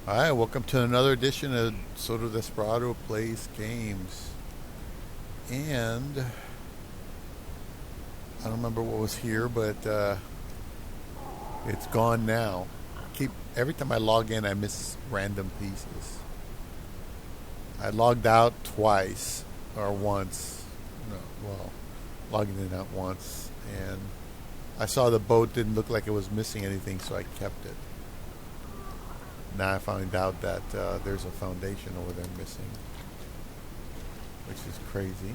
Hi, welcome to another edition of Soto Desperado Plays Games. And I don't remember what was here, but it's gone now. Keep every time I log in, I miss random pieces. I logged out twice or once. No, well, logging in out once, and I saw the boat didn't look like it was missing anything, so I kept it. Now I found out that there's a foundation over there missing, which is crazy.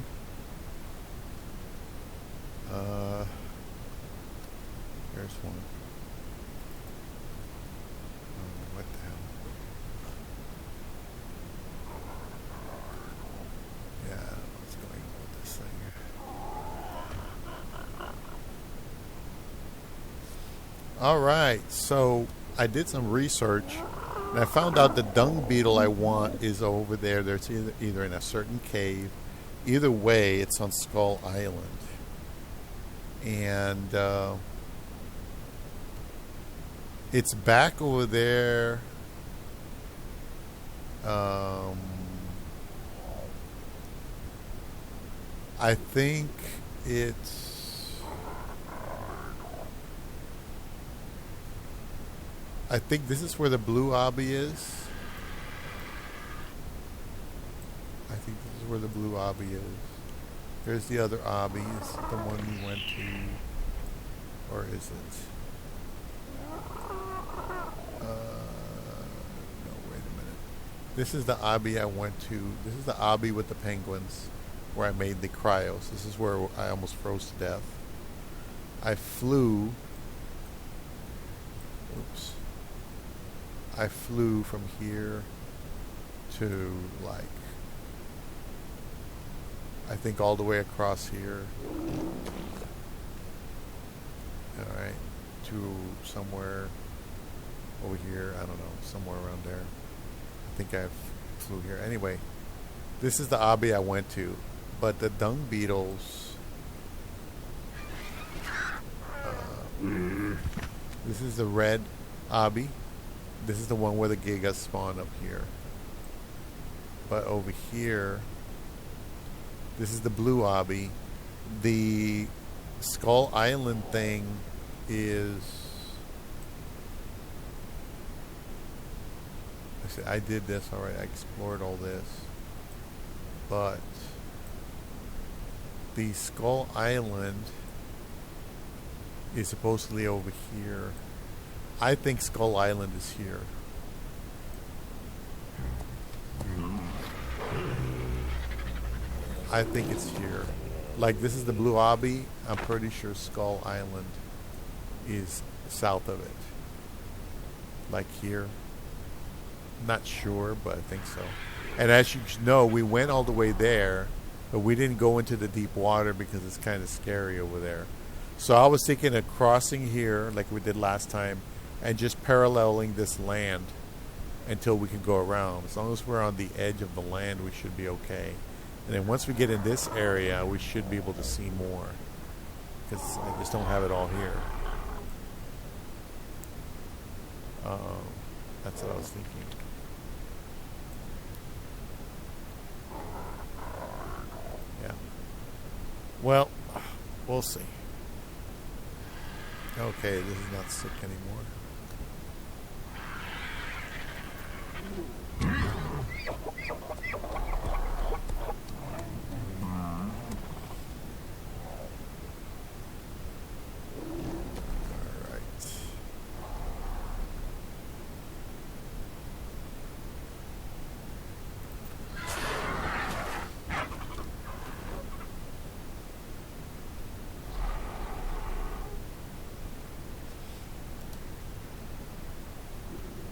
There's one. Oh, what the hell? Yeah, I don't know what's going on with this thing. All right, so I did some research, and I found out the dung beetle I want is over there. There's either in a certain cave. Either way, it's on Skull Island. And it's back over there. I think it's. I think this is where the blue obby is. I think this is where the blue obby is. There's the other obby. Is it the one we went to? Or is it? No, wait a minute. This is the obby I went to. This is the obby with the penguins where I made the cryos. This is where I almost froze to death. I flew. Oops. I flew from here to, like, I think all the way across here. Alright. To somewhere over here. I don't know. Somewhere around there. I think I flew here. Anyway, this is the obby I went to. But the dung beetles. This is the red obby. This is the one where the gigas spawn up here. But over here, this is the blue obby. The Skull Island thing is. I did this already. I explored all this. But the Skull Island is supposedly over here. I think Skull Island is here. I think it's here. Like, this is the blue obby. I'm pretty sure Skull Island is south of it. Like here. Not sure, but I think so. And as you know, we went all the way there, but we didn't go into the deep water because it's kind of scary over there. So I was thinking of crossing here like we did last time and just paralleling this land until we can go around. As long as we're on the edge of the land, we should be okay. And then once we get in this area, we should be able to see more. Because I just don't have it all here. That's what I was thinking. Yeah. Well, we'll see. Okay, this is not sick anymore.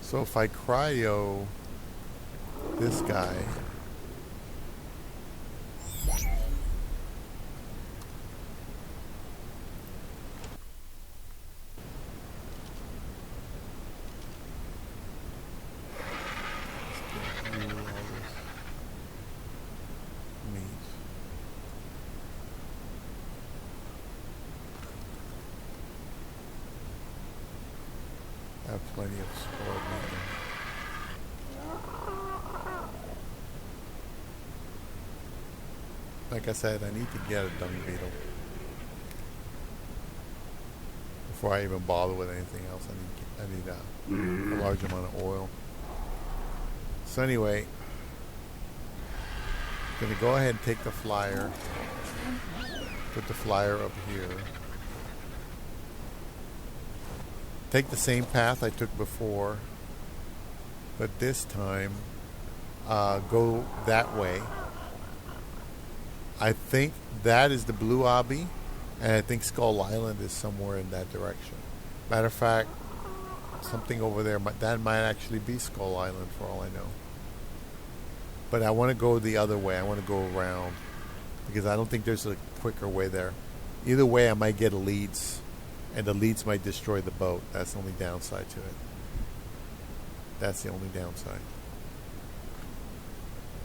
So if I cryo this guy, I have plenty of spoiled meat. like I said, I need to get a dung beetle before I even bother with anything else. I need a large amount of oil. So anyway, I'm gonna go ahead and take the flyer, put the flyer up here, take the same path I took before, but this time go that way. I think that is the Blue Obby, and I think Skull Island is somewhere in that direction. Matter of fact, something over there, that might actually be Skull Island for all I know. But I want to go the other way. I want to go around because I don't think there's a quicker way there. Either way, I might get leads, and the leads might destroy the boat. That's the only downside to it. That's the only downside.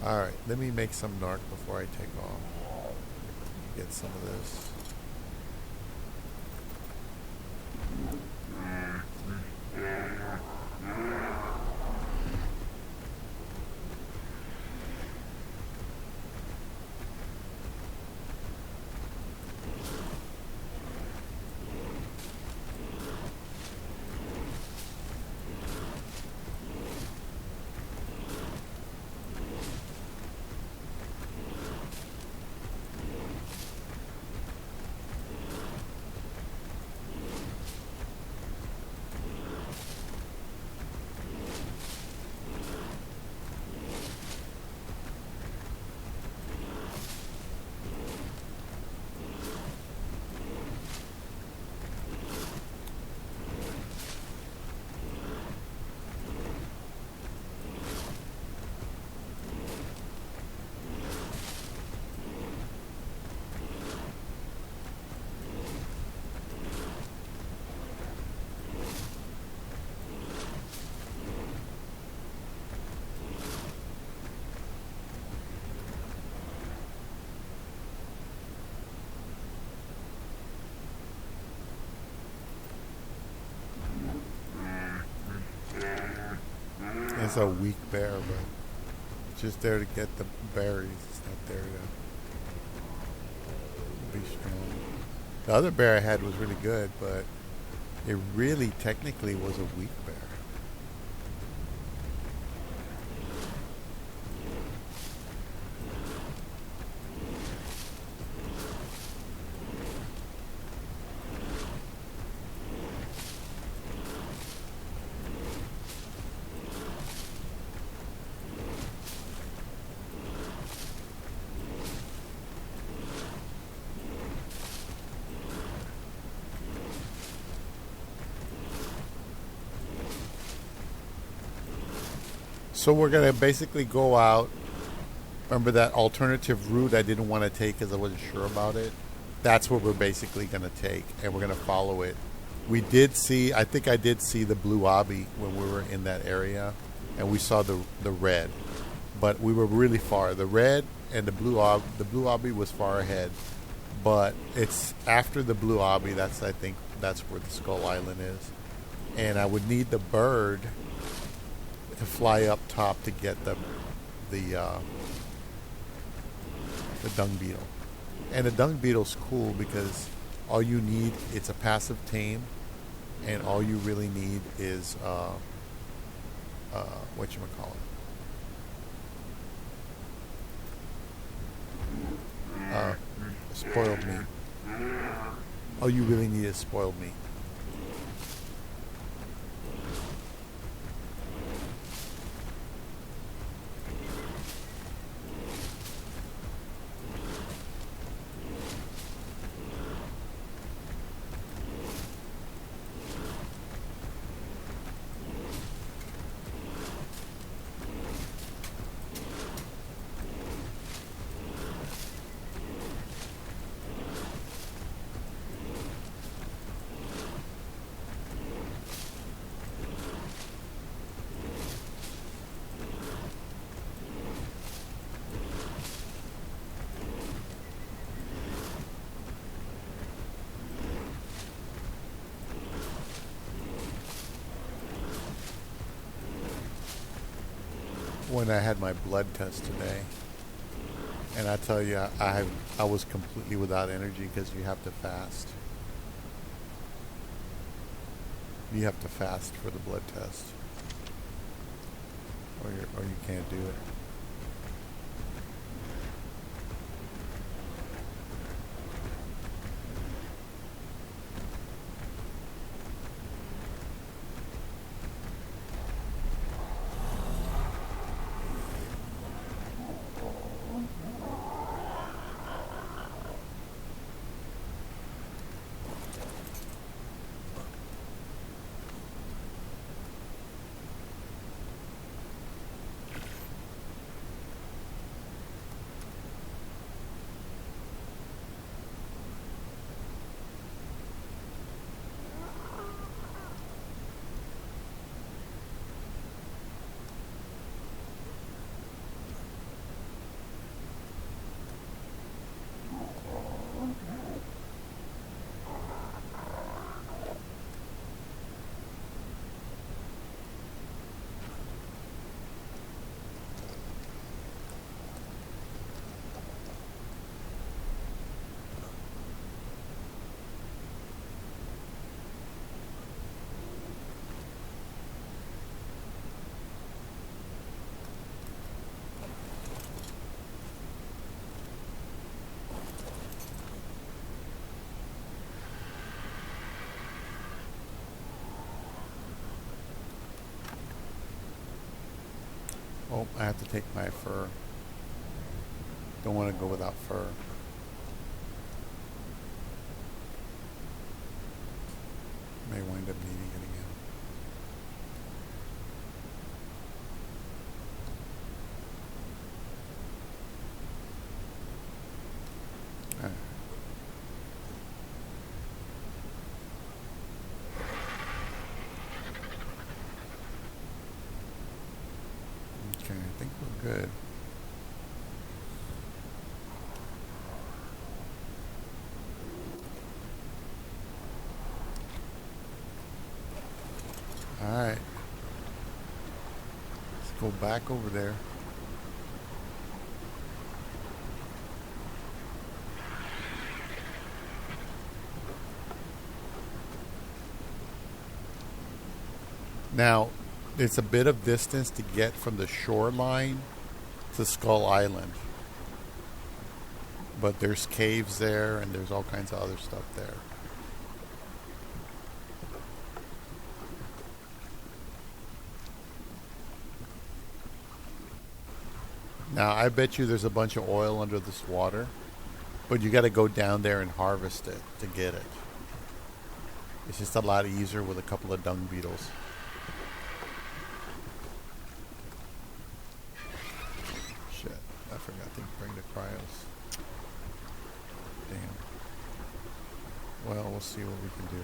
Alright, let me make some narc before I take off. Get some of this. It's a weak bear, but just there to get the berries. It's not there to be strong. The other bear I had was really good, but it really technically was a weak bear. So we're going to basically go out. Remember that alternative route I didn't want to take because I wasn't sure about it? That's what we're basically going to take, and we're going to follow it. We did see, I think I did see the Blue Obby when we were in that area, and we saw the red. But we were really far. The red and the Blue Obby was far ahead. But it's after the Blue Obby, I think that's where the Skull Island is. And I would need the bird to fly up top to get the dung beetle. And the dung beetle's cool because all you need, it's a passive tame, and all you really need is whatchamacallit, spoiled meat. All you really need is spoiled meat. When I had my blood test today, And I tell you, I was completely without energy because you have to fast. You have to fast for the blood test, or you can't do it. Oh, I have to take my fur. Don't want to go without fur. May wind up needing it again. All right. Okay, I think we're good. All right. Let's go back over there. Now, it's a bit of distance to get from the shoreline to Skull Island. But there's caves there and there's all kinds of other stuff there. Now, I bet you there's a bunch of oil under this water, but you got to go down there and harvest it to get it. It's just a lot easier with a couple of dung beetles. Shit, I forgot to bring the cryos. Damn. Well, we'll see what we can do.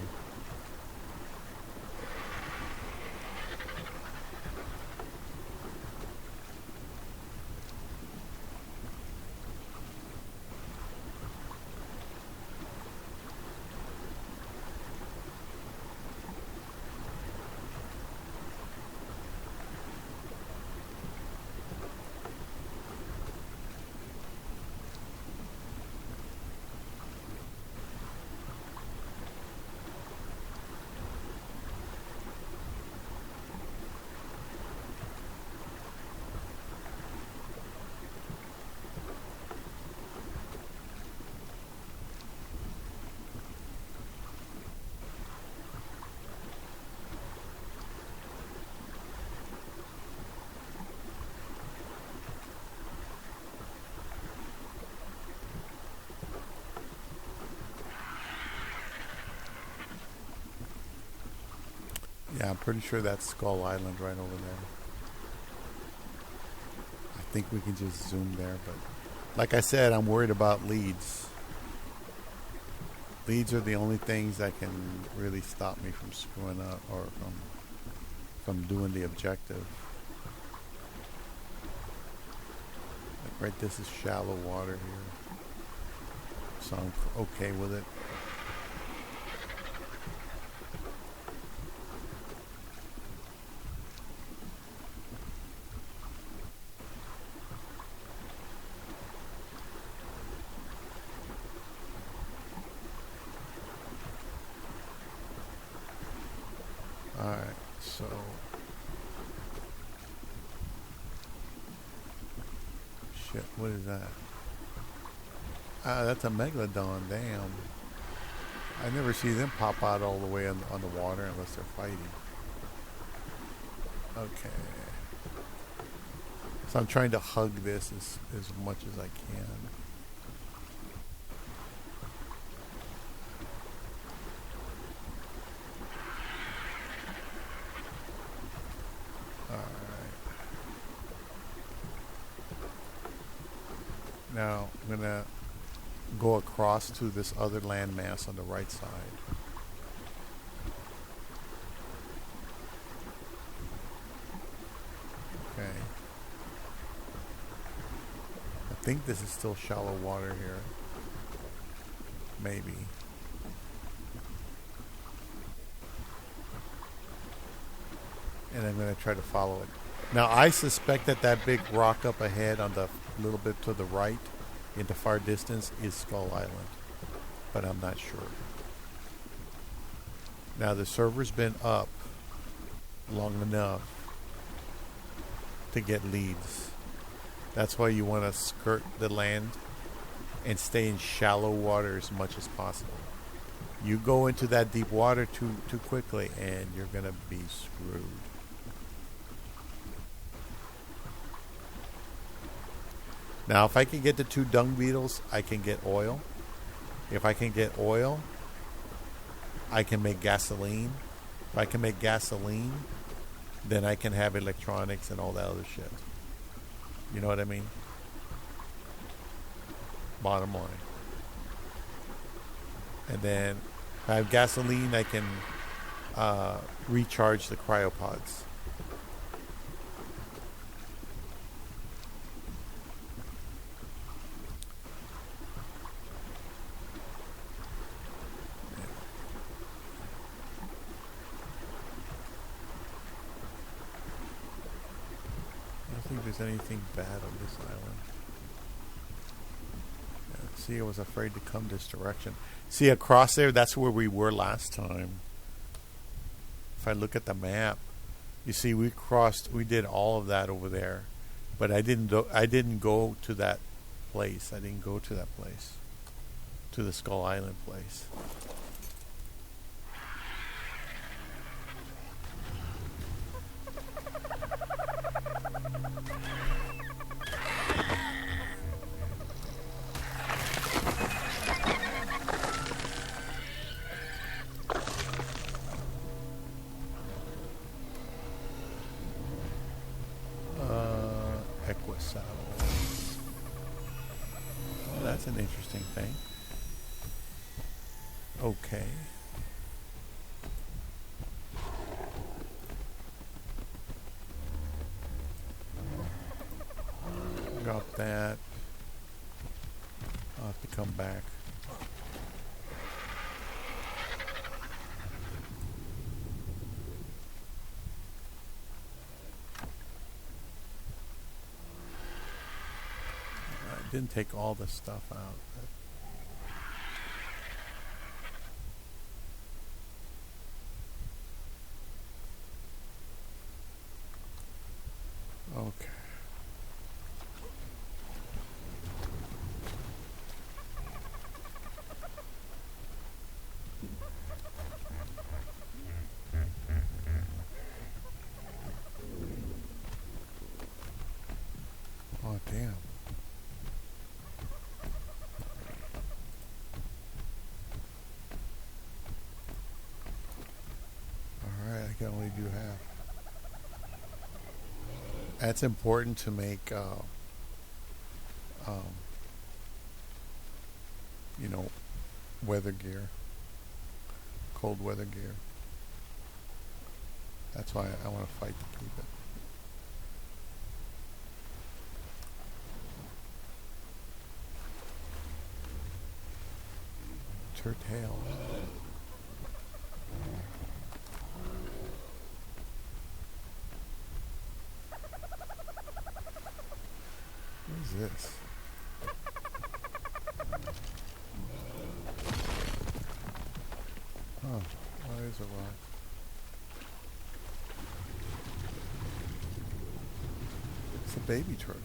Yeah, I'm pretty sure that's Skull Island right over there. I think we can just zoom there, but like I said, I'm worried about leads. Leads are the only things that can really stop me from screwing up or from doing the objective. Like right, this is shallow water here, so I'm okay with it. shit. What is that? Ah, that's a megalodon. Damn. I never see them pop out all the way on the water unless they're fighting. Okay. So I'm trying to hug this as much as I can. Alright. Now I'm going to go across to this other landmass on the right side. Okay. I think this is still shallow water here. Maybe. And I'm going to try to follow it. Now I suspect that that big rock up ahead on the little bit to the right in the far distance is Skull Island. But I'm not sure. Now the server's been up long enough to get leads. That's why you want to skirt the land and stay in shallow water as much as possible. You go into that deep water too quickly and you're going to be screwed. Now if I can get the 2 dung beetles, I can get oil. If I can get oil, I can make gasoline. If I can make gasoline, then I can have electronics and all that other shit. You know what I mean? Bottom line. And then if I have gasoline, I can recharge the cryopods. I don't think there's anything bad on this island. Yeah, see, I was afraid to come this direction. See, across there, that's where we were last time. If I look at the map, you see we did all of that over there. But I didn't go to that place. I didn't go to that place. To the Skull Island place. That's an interesting thing. Okay. Got that. I'll have to come back. Didn't take all the stuff out. Okay. Oh, damn. I can only do half. That's important to make, you know, weather gear, cold weather gear. That's why I want to fight to keep it. Turtle. What is this? Oh, why is it rock? It's a baby turtle.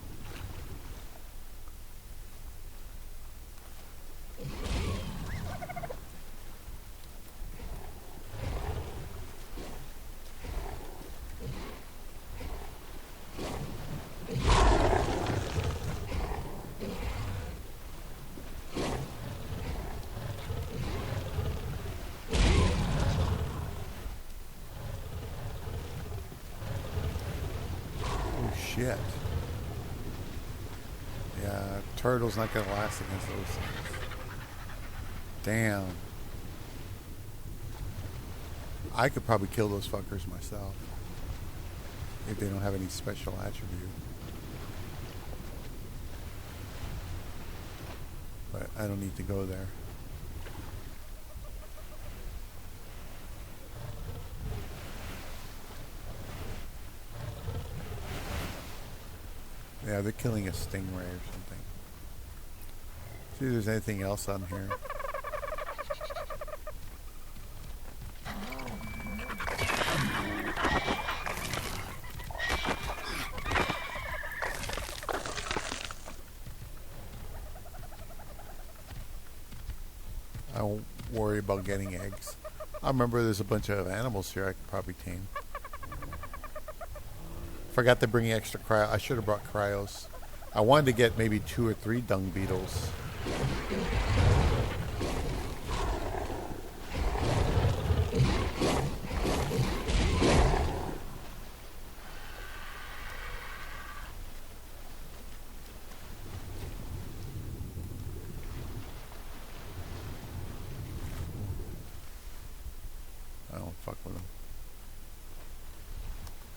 shit. Yeah, turtle's not gonna last against those things. Damn. I could probably kill those fuckers myself if they don't have any special attribute. But I don't need to go there. Yeah, they're killing a stingray or something. See if there's anything else on here. I won't worry about getting eggs. I remember there's a bunch of animals here I could probably tame. Forgot to bring extra cryo. I should have brought cryos. I wanted to get maybe 2 or 3 dung beetles. I don't fuck with them.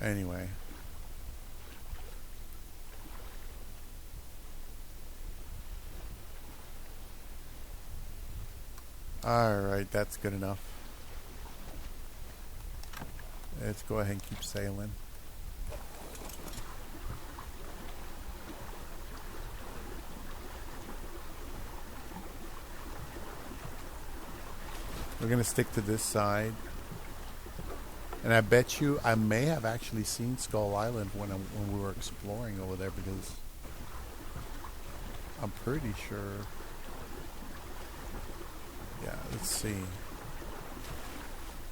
Anyway. Alright, that's good enough. Let's go ahead and keep sailing. We're going to stick to this side. And I bet you I may have actually seen Skull Island when we were exploring over there, because I'm pretty sure. Yeah, let's see.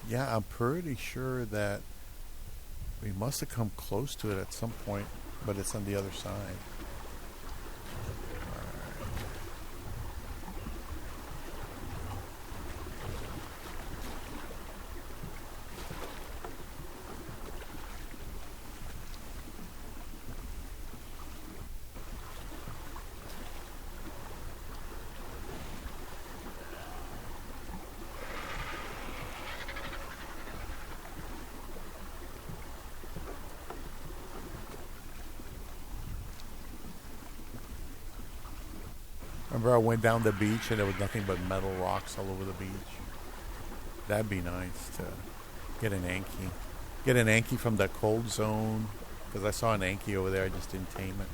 Yeah, I'm pretty sure that we must have come close to it at some point, but it's on the other side. Remember I went down the beach and there was nothing but metal rocks all over the beach? That'd be nice to get an Anki. Get an Anki from the cold zone. Because I saw an Anki over there, I just didn't tame it.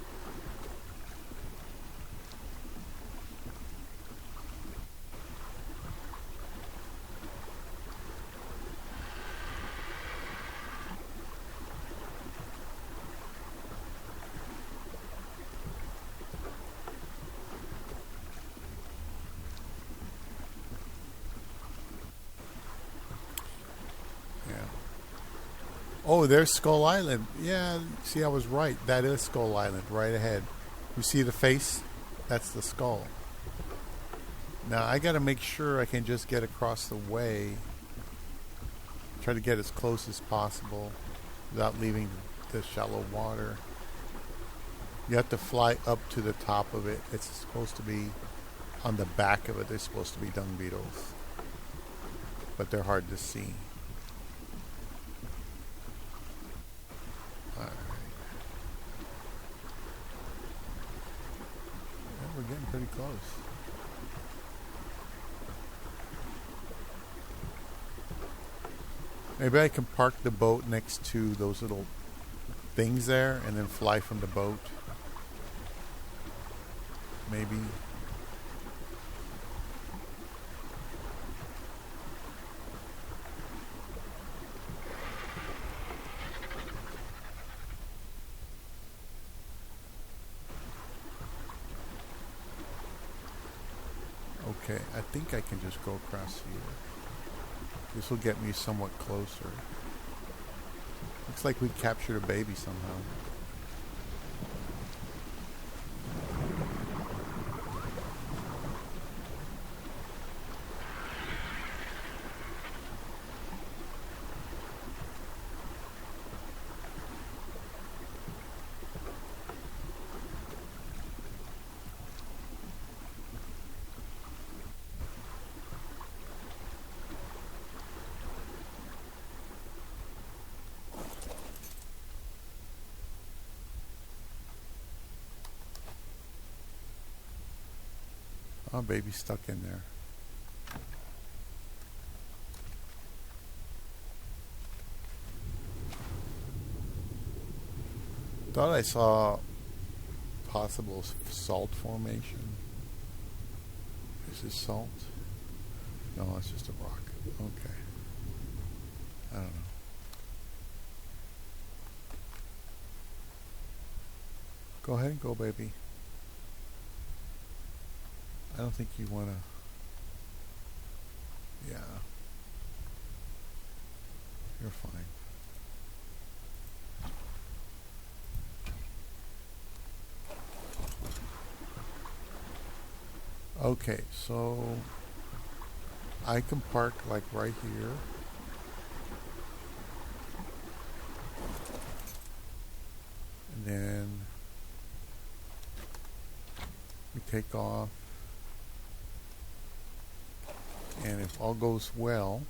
Oh, there's Skull Island. Yeah, see, I was right. That is Skull Island, right ahead. You see the face? That's the skull. Now, I got to make sure I can just get across the way. Try to get as close as possible without leaving the shallow water. You have to fly up to the top of it. It's supposed to be on the back of it. They're supposed to be dung beetles. But they're hard to see. We're getting pretty close. Maybe I can park the boat next to those little things there and then fly from the boat. Maybe. Okay, I think I can just go across here. This will get me somewhat closer. Looks like we captured a baby somehow. Oh, baby's stuck in there. Thought I saw possible salt formation. Is this salt? No, it's just a rock. Okay. I don't know. Go ahead and go, baby. I don't think you want to... Yeah. You're fine. Okay, so I can park like right here. And then we take off. And if all goes well,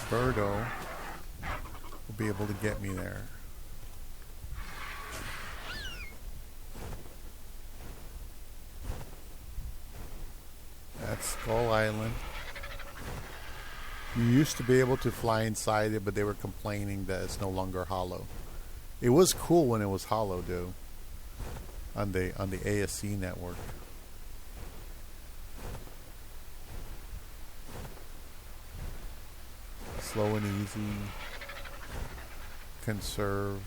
Birdo will be able to get me there. That's Skull Island. You used to be able to fly inside it, but they were complaining that it's no longer hollow. It was cool when it was hollow, though, on the ASC network. Slow and easy. Conserve.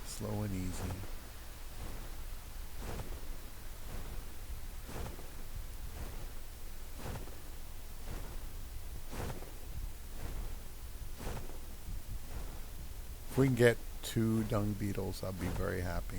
Slow and easy. If we can get 2 dung beetles, I'll be very happy.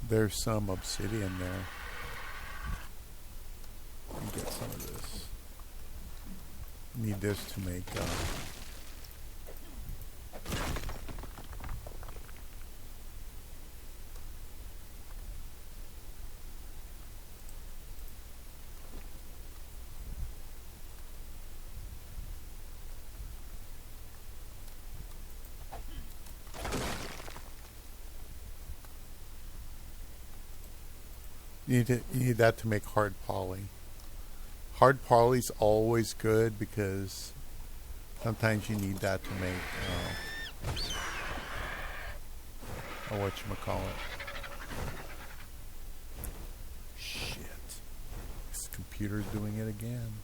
There's some obsidian there. Let me get some of this. Need this to make you need that to make hard poly. Hard poly's always good because sometimes you need that to make whatchamacallit. Shit. This computer's doing it again.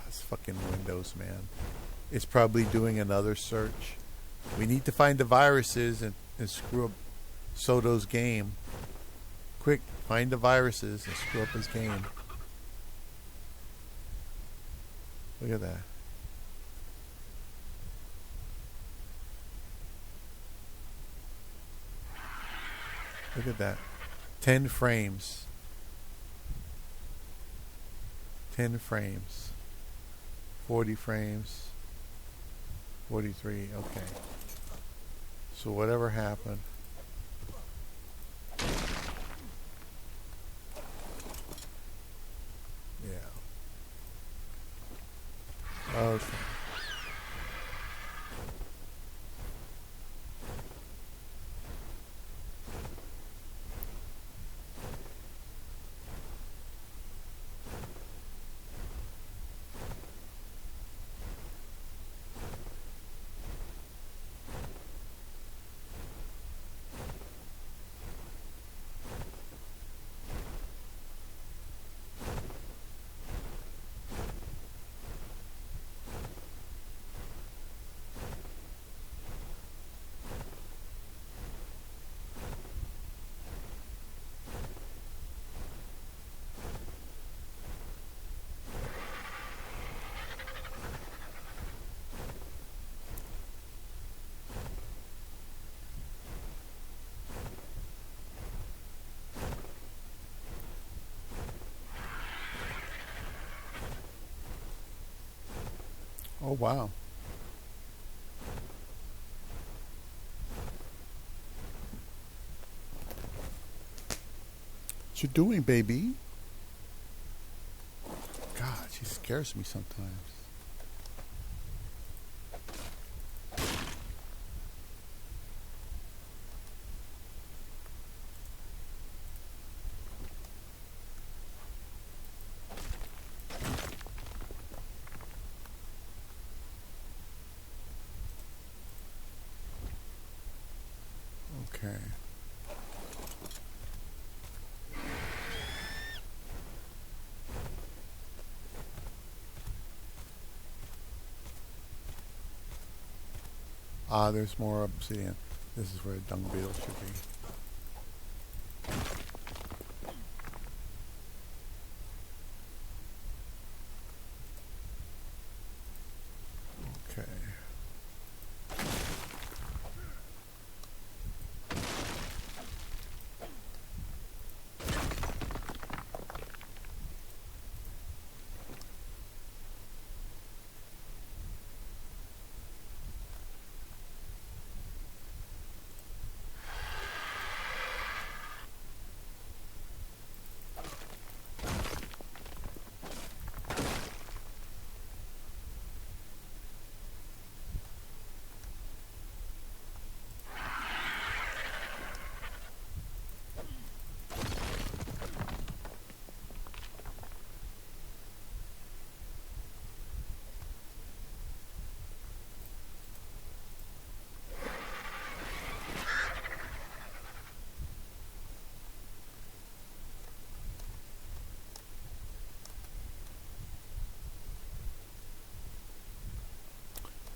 This fucking Windows, man. It's probably doing another search. We need to find the viruses and screw up Psoto's game. Quick, find the viruses and screw up his game. Look at that. Look at that. 10 frames. 10 frames. 40 frames. 43. Okay. So whatever happened. Okay. Oh, wow. What you doing, baby? God, she scares me sometimes. Okay. Ah, there's more obsidian. This is where a dung beetle should be. Okay.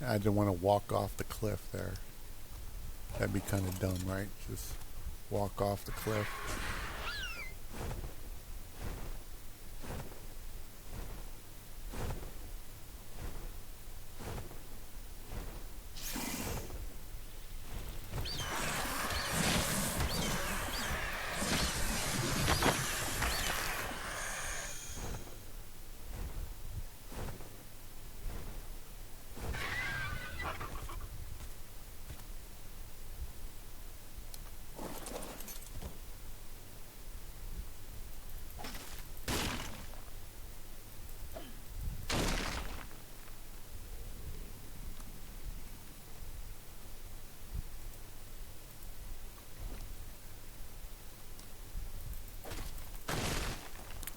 I didn't want to walk off the cliff there. That'd be kind of dumb, right? Just walk off the cliff.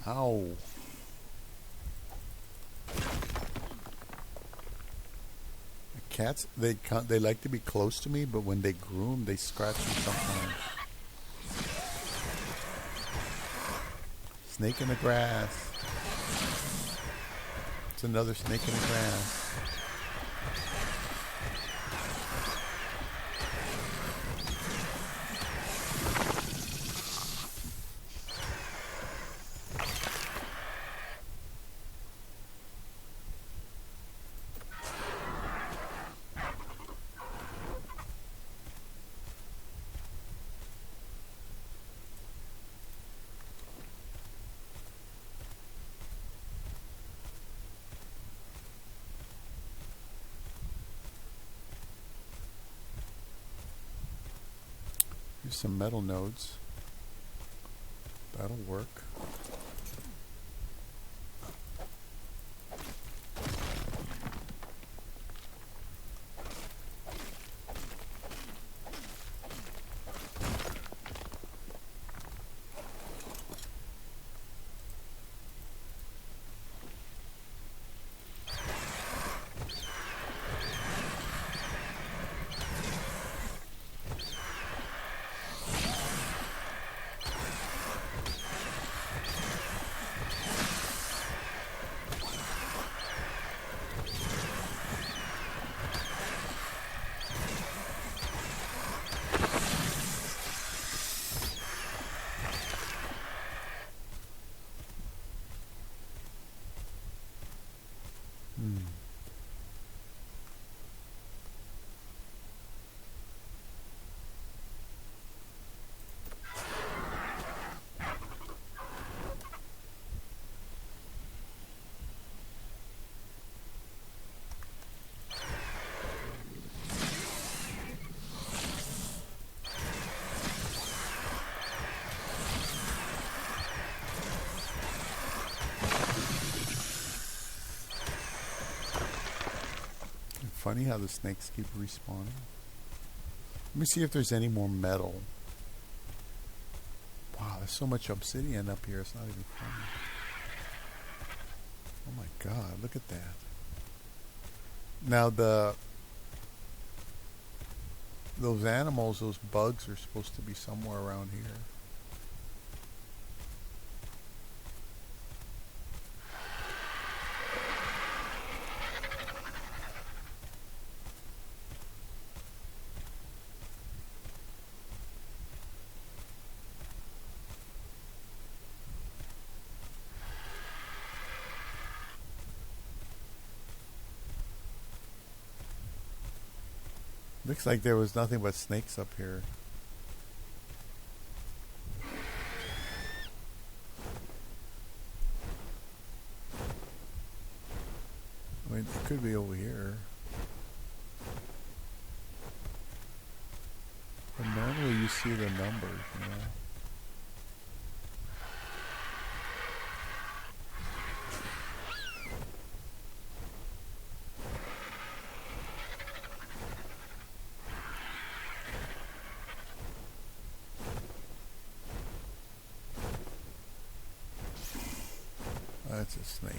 Ow. Cats, they like to be close to me, but when they groom, they scratch me sometimes. Snake in the grass. It's another snake in the grass. Here's some metal nodes. That'll work. funny how the snakes keep respawning? Let me see if there's any more metal. Wow, there's so much obsidian up here, it's not even funny. Oh my god, look at that. Now those animals, those bugs are supposed to be somewhere around here. Looks like there was nothing but snakes up here. I mean, it could be over here. But normally you see the numbers, you know. That's a snake.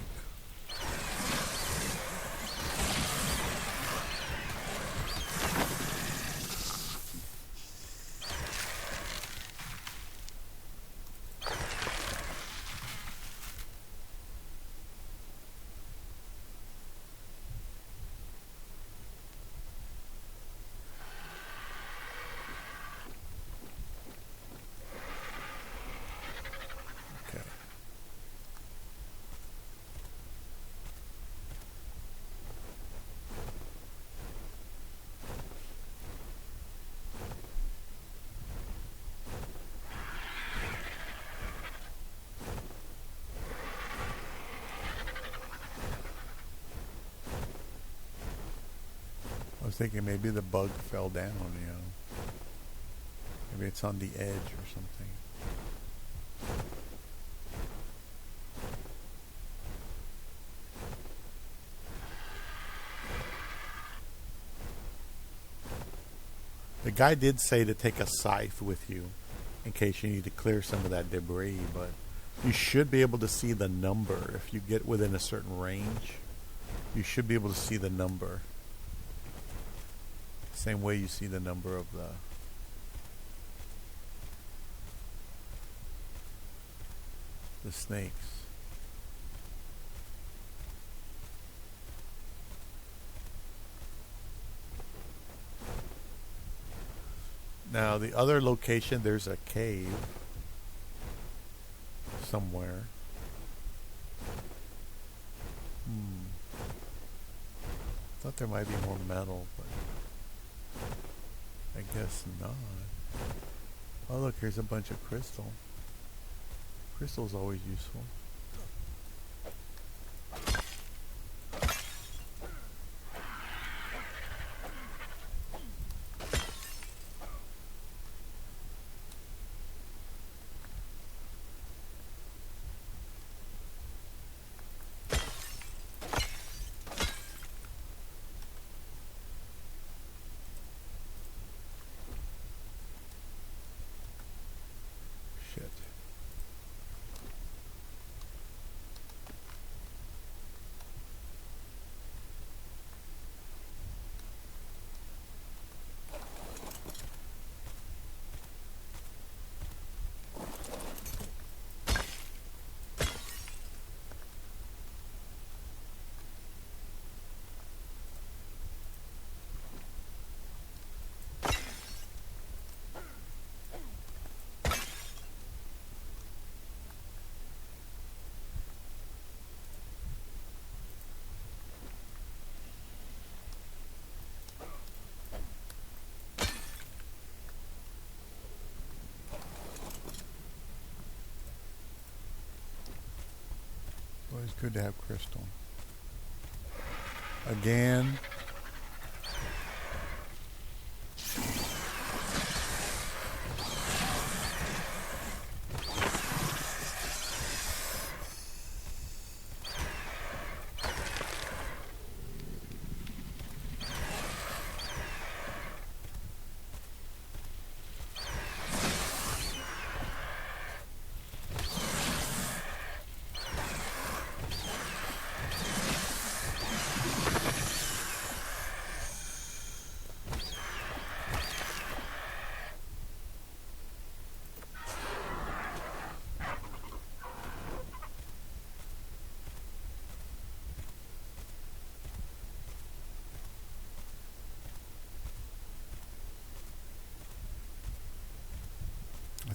I was thinking maybe the bug fell down, you know. Maybe it's on the edge or something. The guy did say to take a scythe with you in case you need to clear some of that debris, but you should be able to see the number. If you get within a certain range, you should be able to see the number. Same way you see the number of the snakes. Now the other location, there's a cave somewhere. Thought there might be more metal, but I guess not. Oh look, here's a bunch of crystal. Crystal's always useful. Always good to have crystal. Again.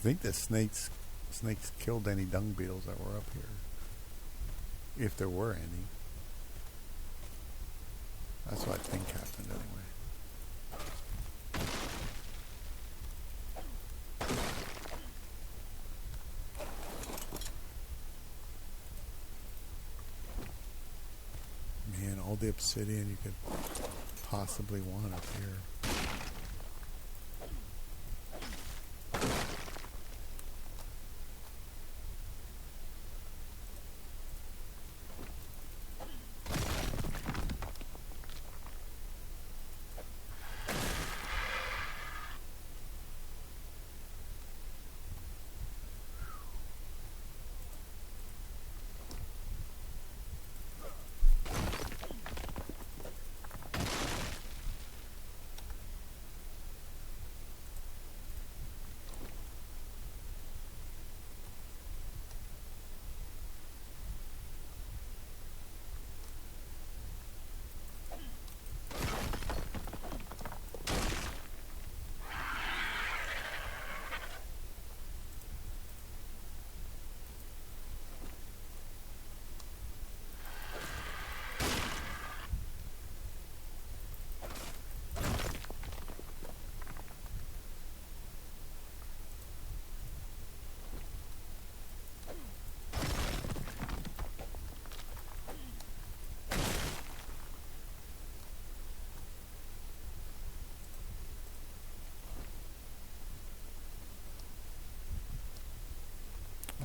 think the snakes killed any dung beetles that were up here, if there were any. That's what I think happened anyway. Man, all the obsidian you could possibly want up here.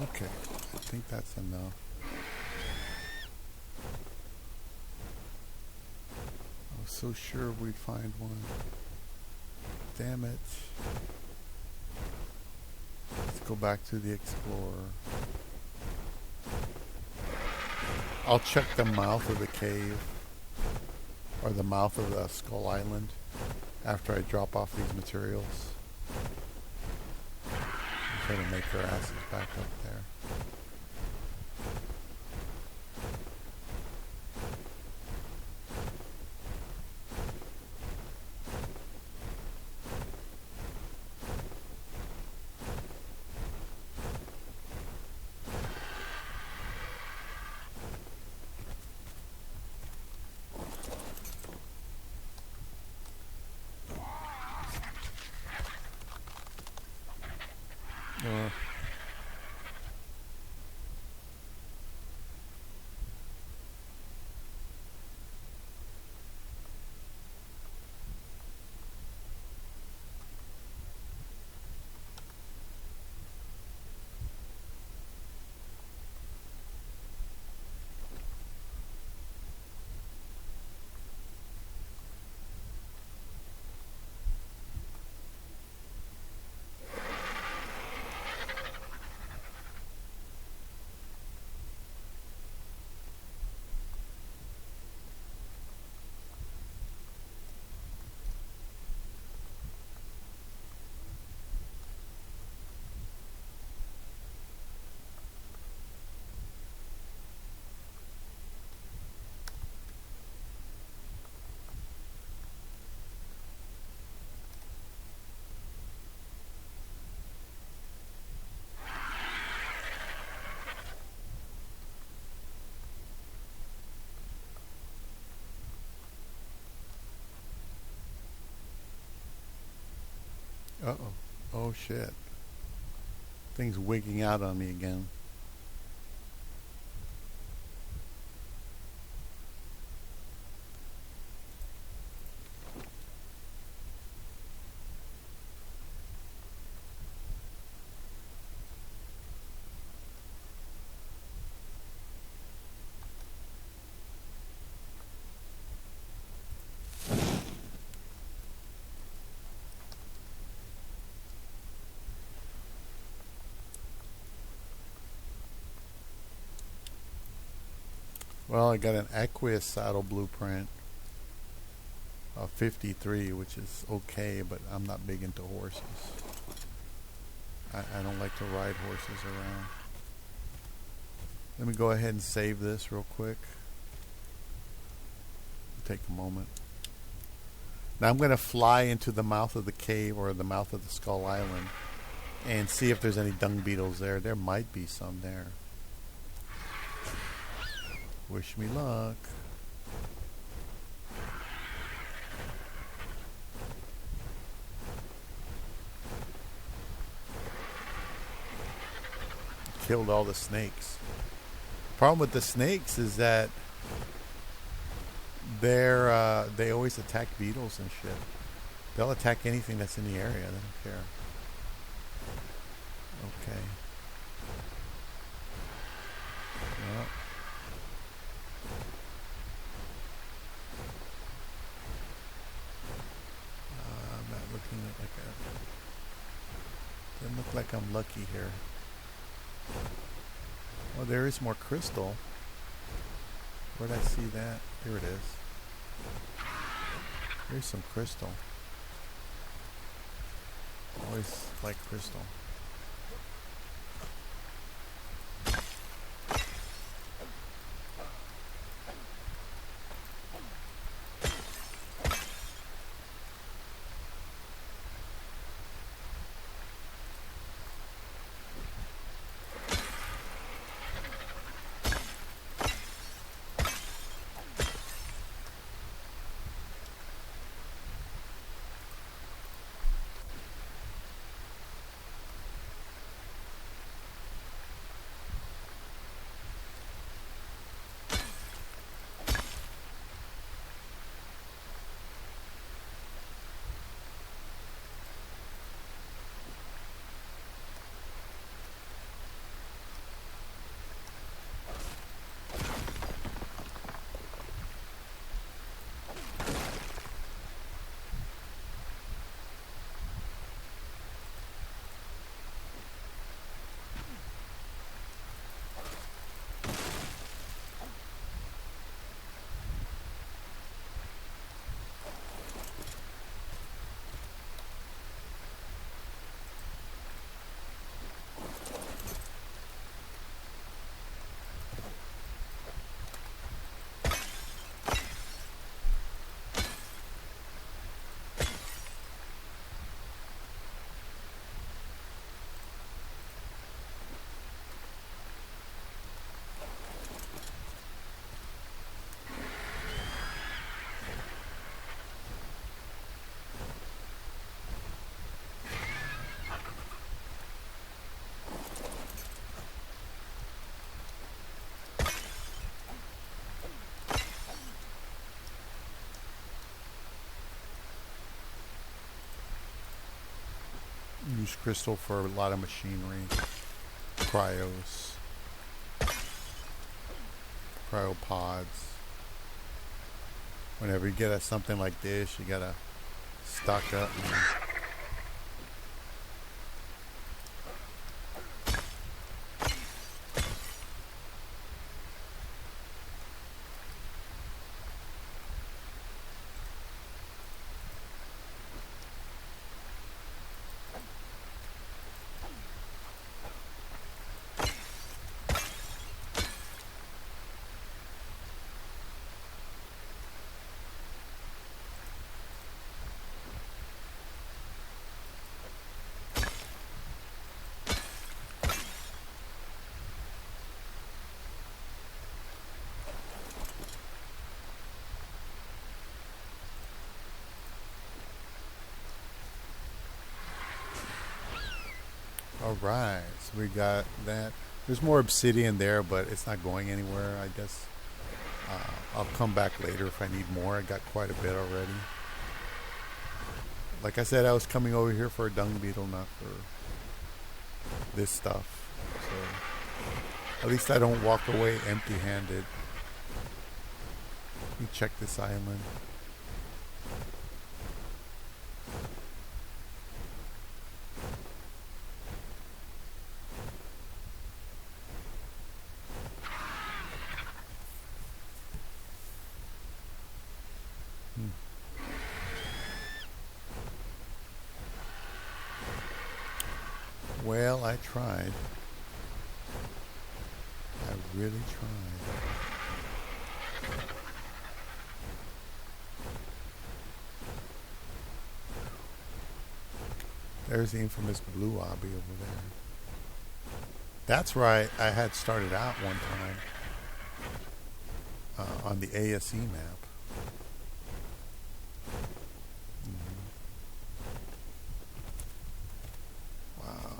Okay, I think that's enough. I was so sure we'd find one. Damn it. Let's go back to the Explorer. I'll check the mouth of the cave, or the mouth of the Skull Island, after I drop off these materials. Try to make her asses back up there. Uh-oh. Oh, shit. Thing's wigging out on me again. Well, I got an aqueous saddle blueprint of 53, which is okay, but I'm not big into horses. I don't like to ride horses around. Let me go ahead and save this real quick. Take a moment. Now I'm going to fly into the mouth of the cave, or the mouth of the Skull Island, and see if there's any dung beetles there. There might be some there. Wish me luck. Killed all the snakes. Problem with the snakes is that they always attack beetles and shit. They'll attack anything that's in the area. They don't care. Okay. Well. I'm not looking at like a... Doesn't look like I'm lucky here. Oh, there is more crystal. Where'd I see that? Here it is. Here's some crystal. Always like crystal. Use crystal for a lot of machinery. Cryopods. Whenever you get something like this, you gotta stock up. Alright, so we got that. There's more obsidian there, but it's not going anywhere. I guess I'll come back later if I need more. I got quite a bit already. Like I said, I was coming over here for a dung beetle, not for this stuff. So at least I don't walk away empty-handed. Let me check this island. Well, I tried. I really tried. There's the infamous blue obby over there. That's where I had started out one time on the ASE map. Wow.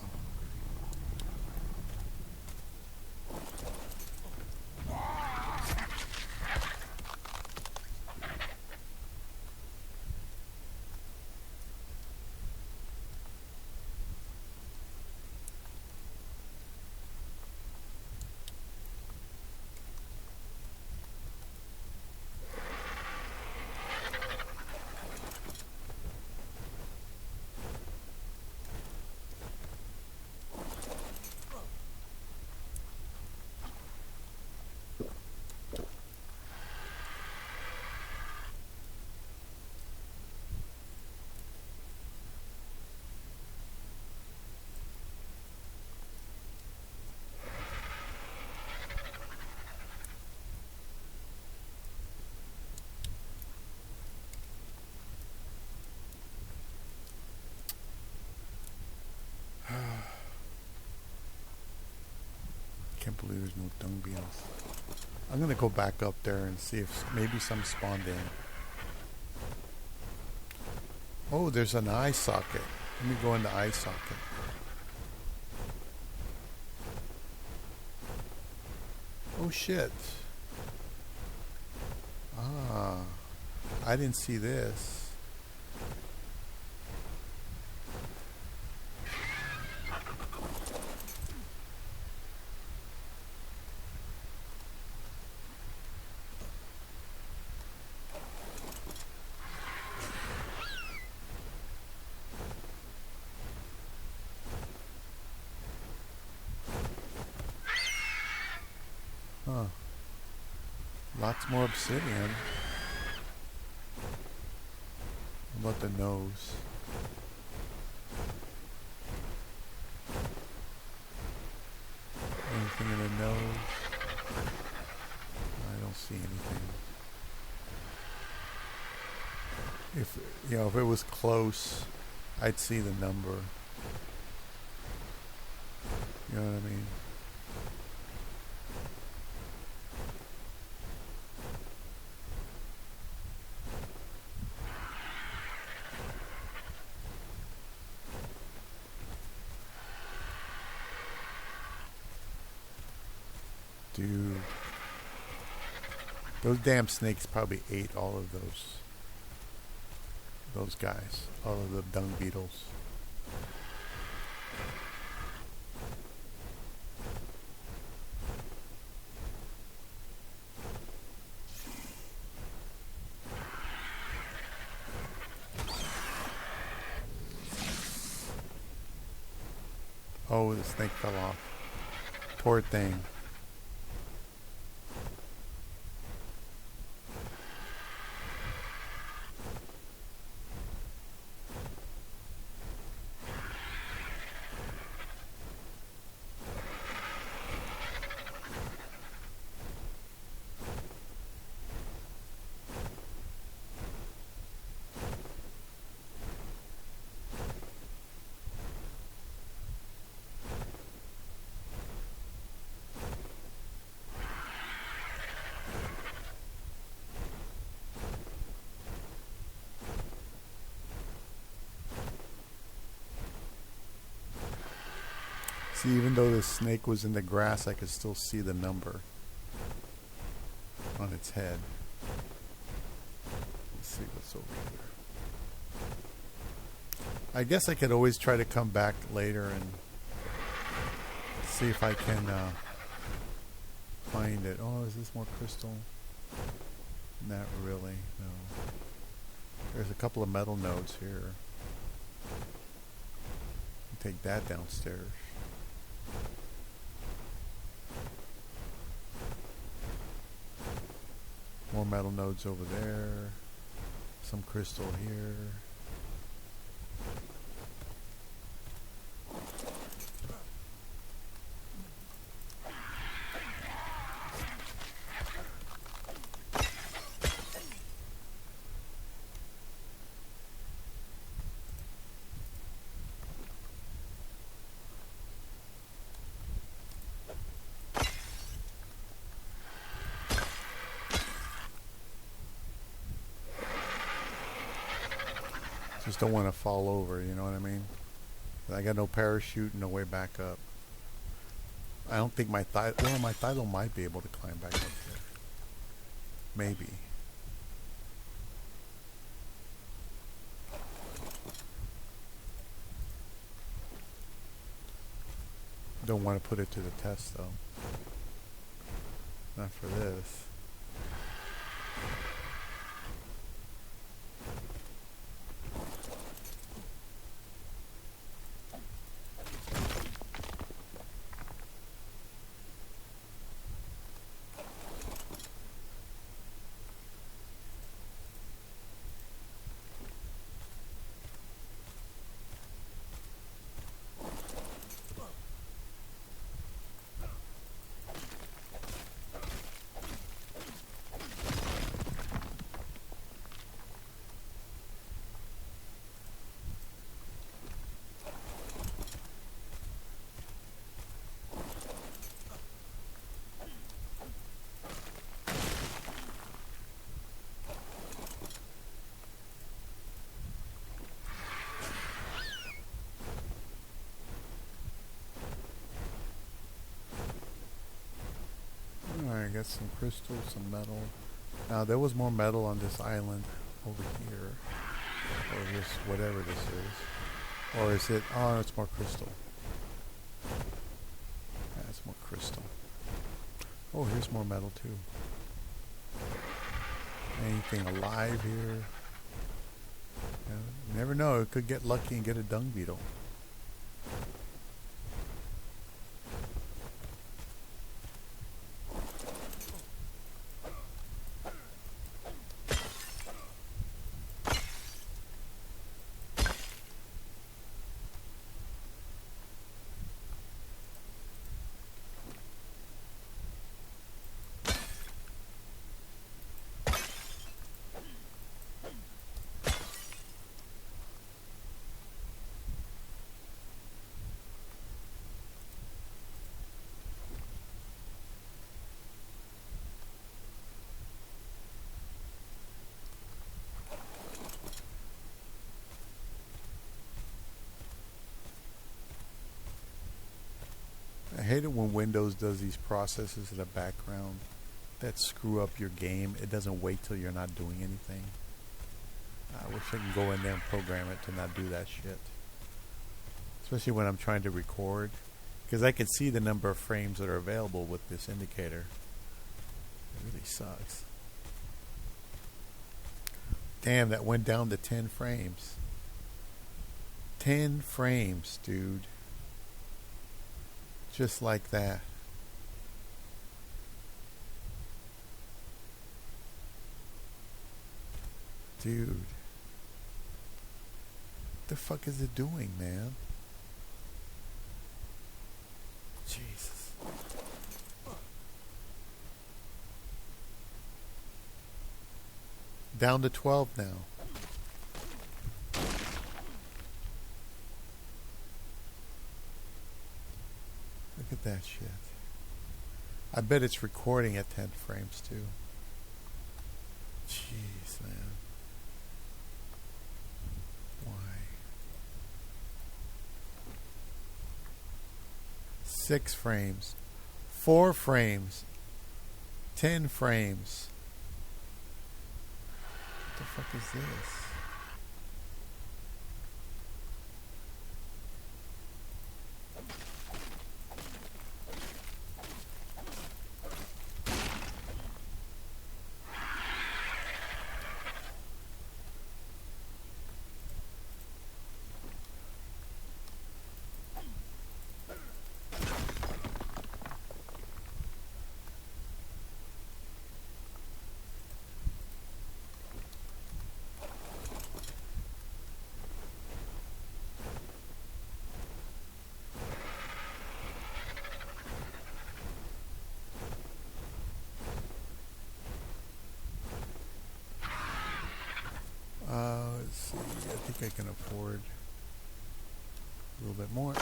Can't believe there's no dung beetles. I'm gonna go back up there and see if maybe some spawned in. Oh, there's an eye socket. Let me go in the eye socket. Oh shit. Ah, I didn't see this. Huh. Lots more obsidian. How about the nose? Anything in the nose? I don't see anything. If if it was close, I'd see the number. You know what I mean? Dude, those damn snakes probably ate all of those guys, all of the dung beetles. Oh, the snake fell off. Poor thing. See, even though the snake was in the grass, I could still see the number on its head. Let's see what's over here. I guess I could always try to come back later and see if I can find it. Oh, is this more crystal? Not really, no. There's a couple of metal nodes here. Take that downstairs. More metal nodes over there. Some crystal here. Just don't want to fall over, you know what I mean? I got no parachute, no way back up. I don't think my my Thilo might be able to climb back up there. Maybe. Don't want to put it to the test though. Not for this. Alright, got some crystals, some metal. Now there was more metal on this island over here. Or this, whatever this is. Or is it, oh, it's more crystal. Yeah, it's more crystal. Oh, here's more metal too. Anything alive here? Yeah, you never know, it could get lucky and get a dung beetle. I hate it when Windows does these processes in the background that screw up your game. It doesn't wait till you're not doing anything. I wish I could go in there and program it to not do that shit. Especially when I'm trying to record. Because I can see the number of frames that are available with this indicator. It really sucks. Damn, that went down to 10 frames. 10 frames, dude. Just like that. Dude. What the fuck is it doing, man? Jesus. Down to 12 now. Look at that shit. I bet it's recording at 10 frames too. Jeez, man. Why? 6 frames. 4 frames. 10 frames. What the fuck is this? Let's see. I think I can afford a little bit more.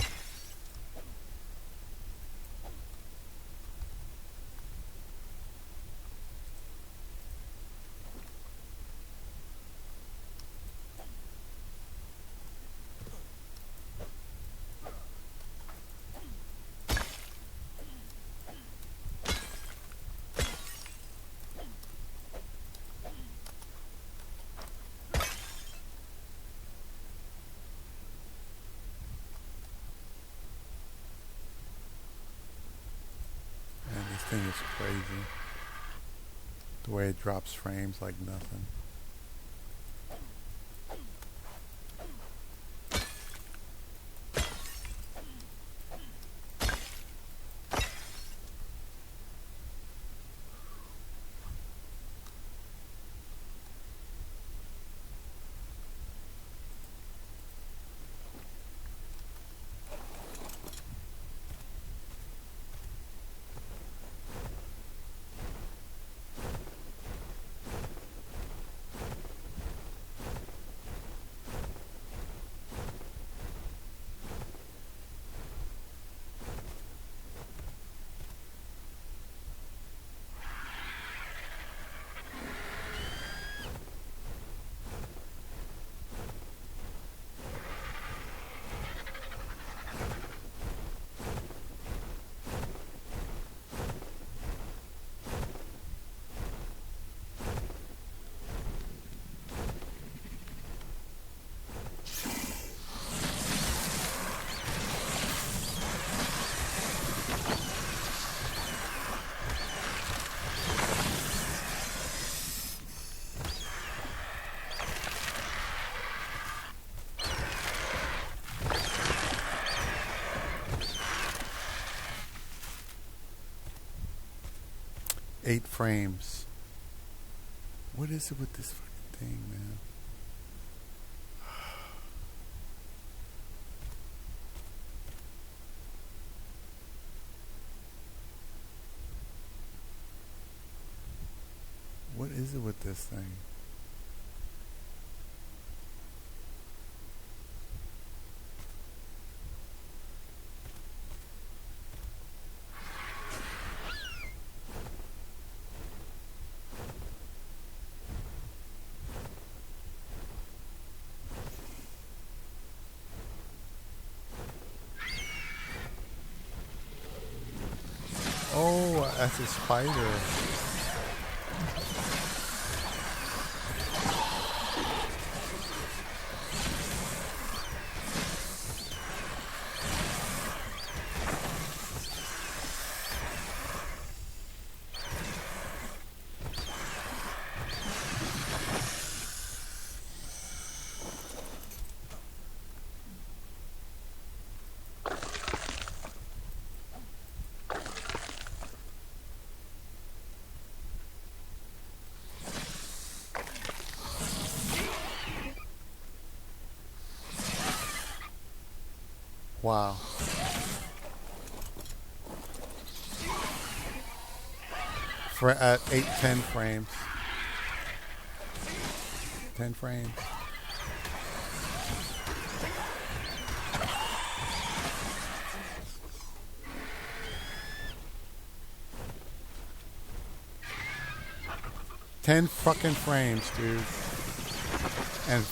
thing is crazy. The way it drops frames like nothing. Eight frames. What is it with this fucking thing, man? What is it with this thing? Oh, that's a spider. Wow. For at 10 frames. 10 frames. Ten fucking frames, dude. And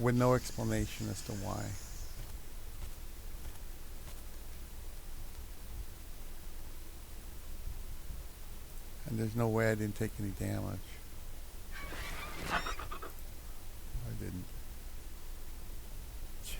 with no explanation as to why. And there's no way I didn't take any damage. I didn't. Jeez.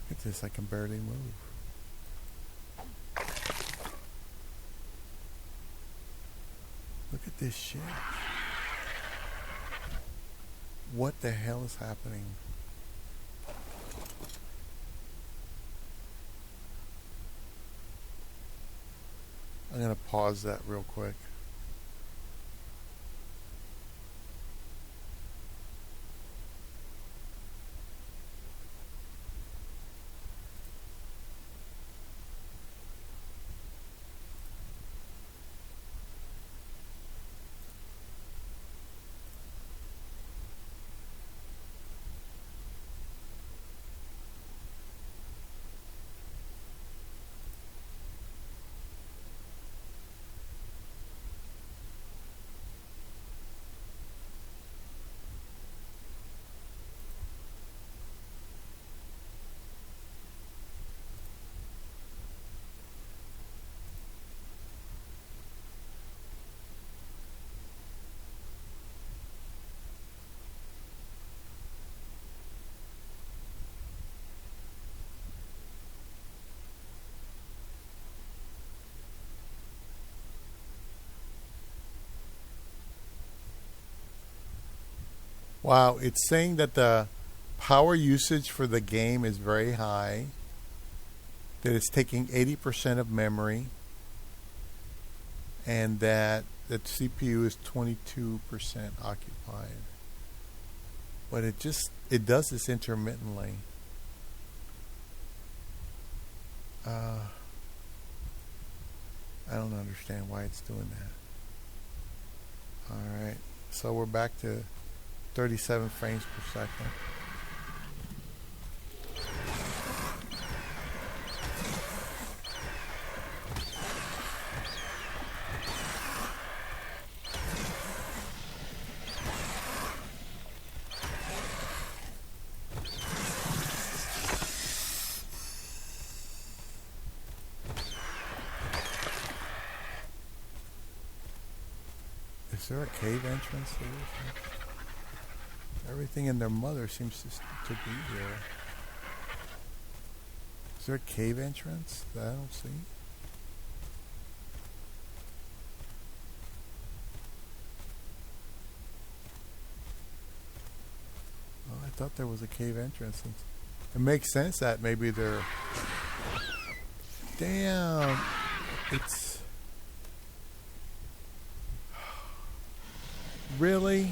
Look at this, I can barely move. Look at this shit. What the hell is happening? I'm gonna pause that real quick. Wow, it's saying that the power usage for the game is very high, that it's taking 80% of memory, and that the CPU is 22% occupied. But it does this intermittently. I don't understand why it's doing that. Alright, so we're back to 37 frames per second. Is there a cave entrance here? Everything in their mother seems to be here. Is there a cave entrance that I don't see? Oh, I thought there was a cave entrance. It makes sense that maybe they're... Damn! It's... Really?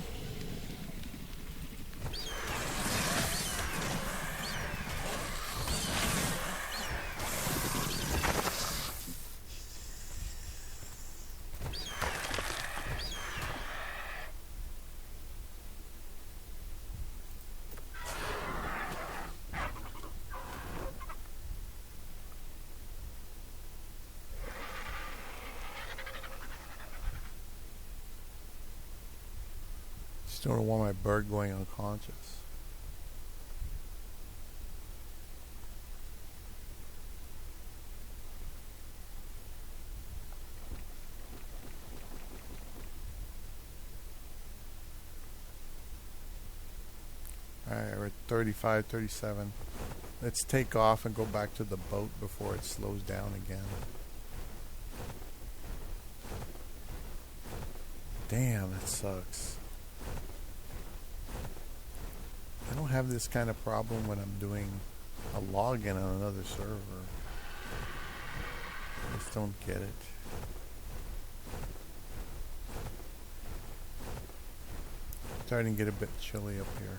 Just don't want my bird going unconscious. Alright, we're at 35, 37. Let's take off and go back to the boat before it slows down again. Damn, that sucks. I don't have this kind of problem when I'm doing a login on another server. I just don't get it. Starting to get a bit chilly up here.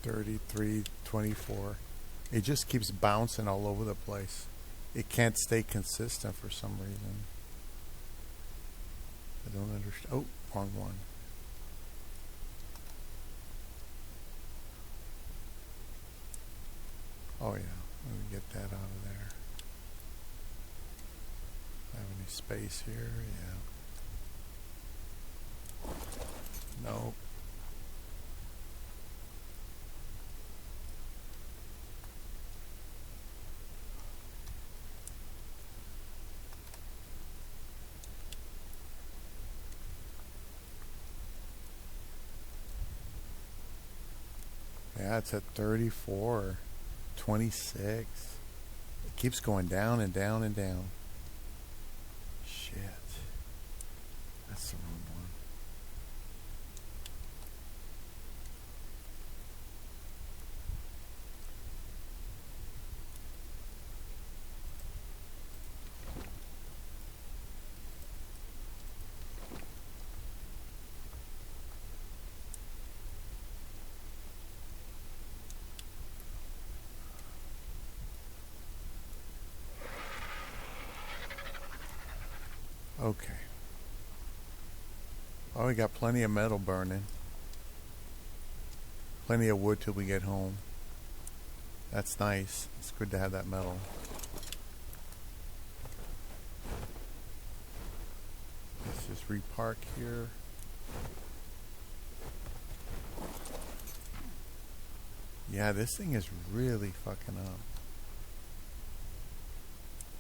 $33, $24. It just keeps bouncing all over the place. It can't stay consistent for some reason. I don't understand. Oh, wrong one. Oh yeah, let me get that out of there. Have any space here? Yeah. Nope. Yeah, it's at 34, 26. It keeps going down and down and down. Shit. That's the wrong one. Okay. Oh, we got plenty of metal burning. Plenty of wood till we get home. That's nice. It's good to have that metal. Let's just repark here. Yeah, this thing is really fucking up.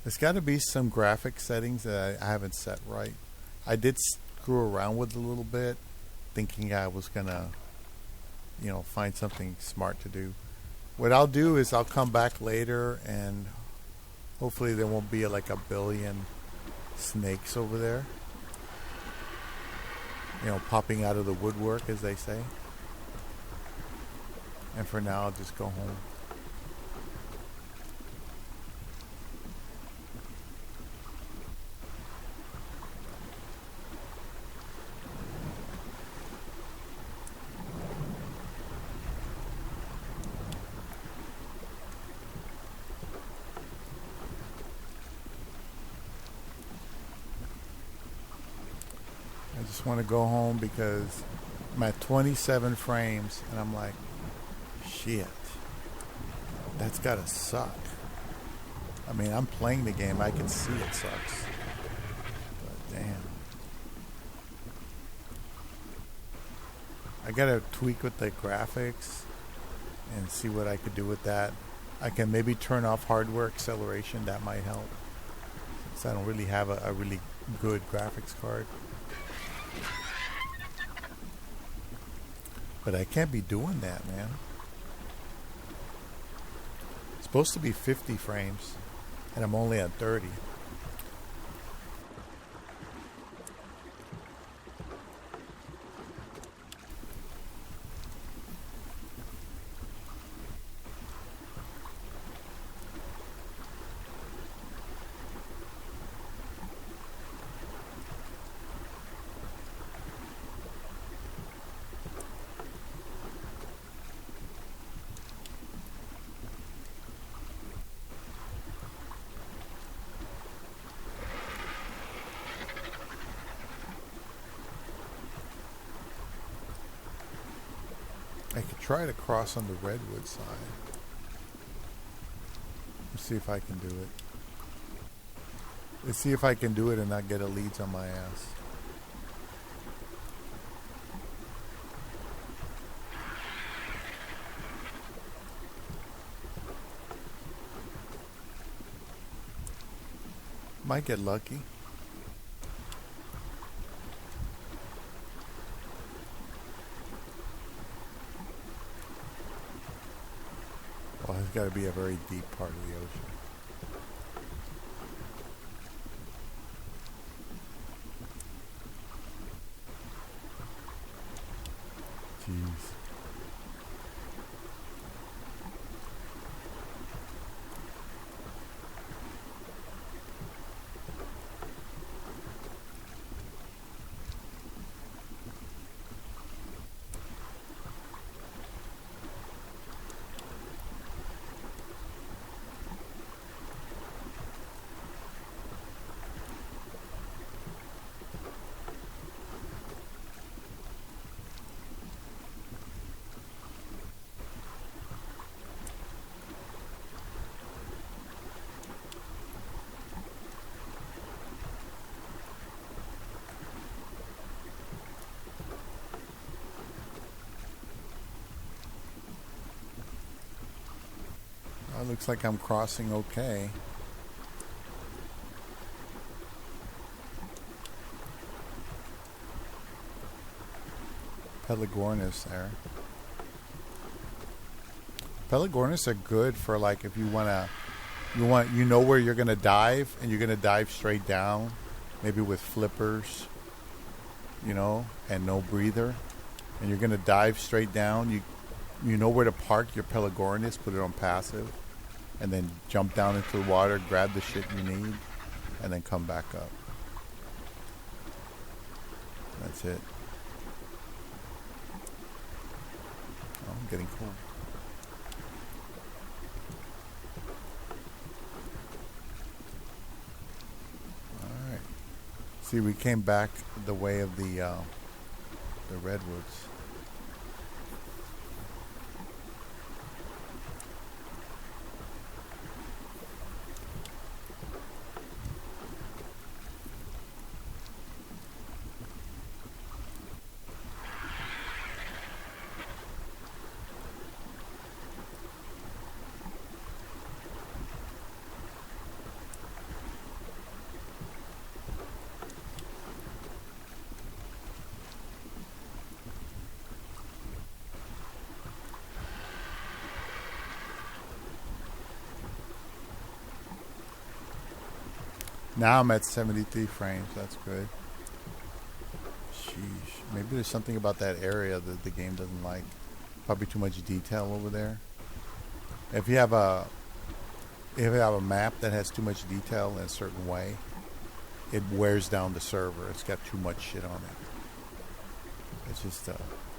There's got to be some graphic settings that I haven't set right. I did screw around with it a little bit, thinking I was gonna, find something smart to do. What I'll do is I'll come back later and hopefully there won't be like a billion snakes over there. Popping out of the woodwork, as they say. And for now, I'll just go home. I just want to go home because I'm at 27 frames and I'm like, shit, that's gotta suck. I mean, I'm playing the game, I can see it sucks. But damn. I gotta tweak with the graphics and see what I could do with that. I can maybe turn off hardware acceleration, that might help. Since I don't really have a really good graphics card. But I can't be doing that, man. It's supposed to be 50 frames, and I'm only at 30. I could try to cross on the redwood side. Let's see if I can do it. Let's see if I can do it and not get a leads on my ass. Might get lucky. Well, it's got to be a very deep part of the ocean. Jeez. It looks like I'm crossing okay. Pelagornis there. Pelagornis are good for like if you know where you're gonna dive and you're gonna dive straight down, maybe with flippers, and no breather, and you're gonna dive straight down. You know where to park your Pelagornis, put it on passive, and then jump down into the water, grab the shit you need, and then come back up. That's it. Oh, I'm getting cold. Alright. See, we came back the way of the redwoods. Now I'm at 73 frames. That's good. Sheesh. Maybe there's something about that area that the game doesn't like. Probably too much detail over there. If you have a map that has too much detail in a certain way, it wears down the server. It's got too much shit on it. It's just a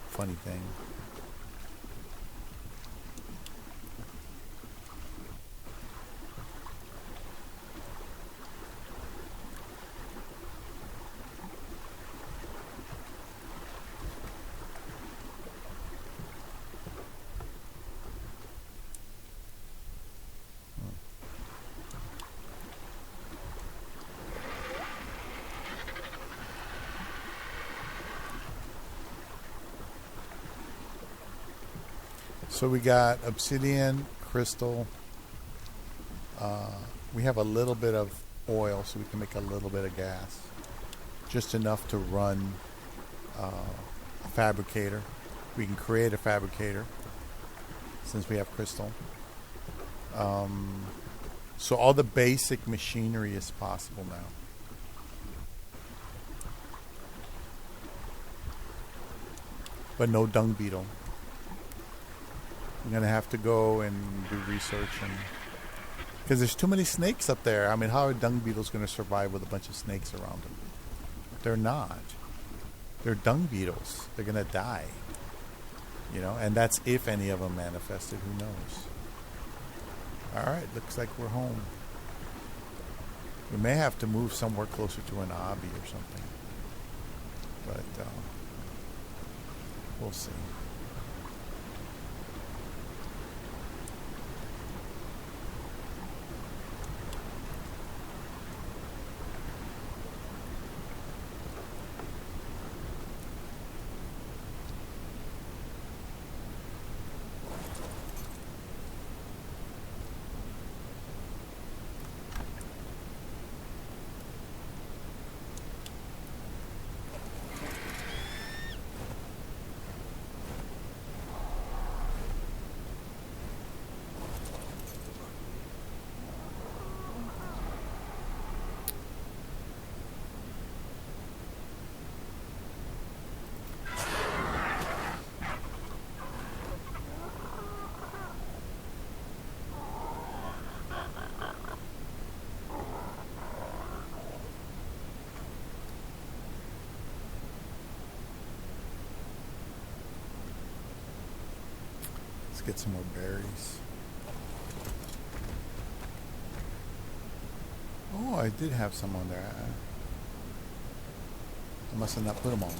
funny thing. So we got obsidian, crystal. We have a little bit of oil, so we can make a little bit of gas. Just enough to run a fabricator. We can create a fabricator since we have crystal. So all the basic machinery is possible now. But no dung beetle. I'm going to have to go and do research, and because there's too many snakes up there. I mean, how are dung beetles going to survive with a bunch of snakes around them? They're not. They're dung beetles. They're going to die. You know, and that's if any of them manifested. Who knows? All right, looks like we're home. We may have to move somewhere closer to an obby or something. But we'll see. Get some more berries. Oh, I did have some on there. I must have not put them on.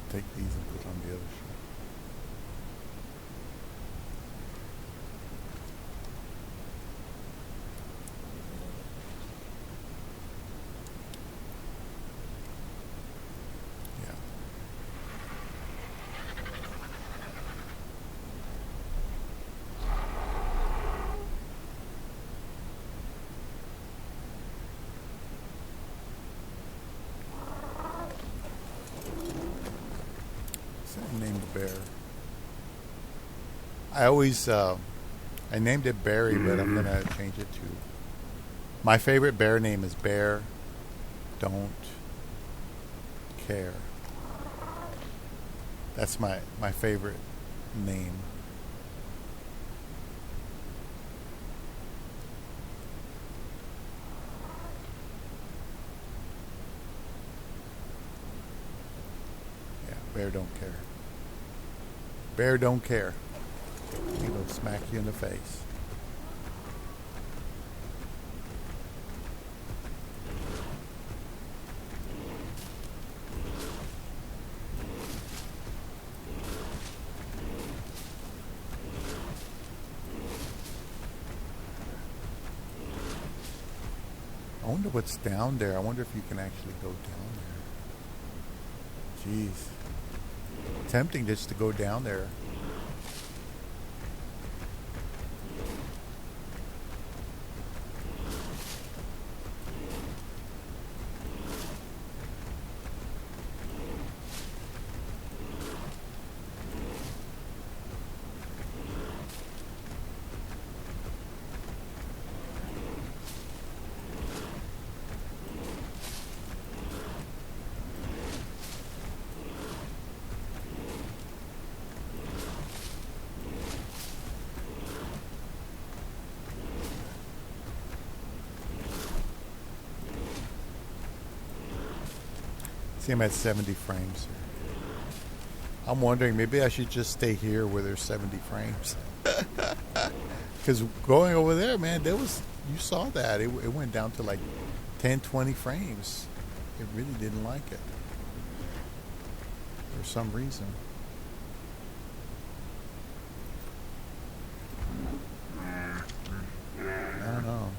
Take these and put on the other side. Yeah. Named bear. I always I named it Barry, but I'm gonna change it to my favorite bear name is Bear Don't Care. That's my favorite name. Bear don't care. Bear don't care. He'll smack you in the face. I wonder what's down there. I wonder if you can actually go down there. Jeez. Tempting just to go down there. See, I'm at 70 frames. I'm wondering, maybe I should just stay here where there's 70 frames. Because going over there, man, you saw that. It went down to like 10, 20 frames. It really didn't like it. For some reason. I don't know.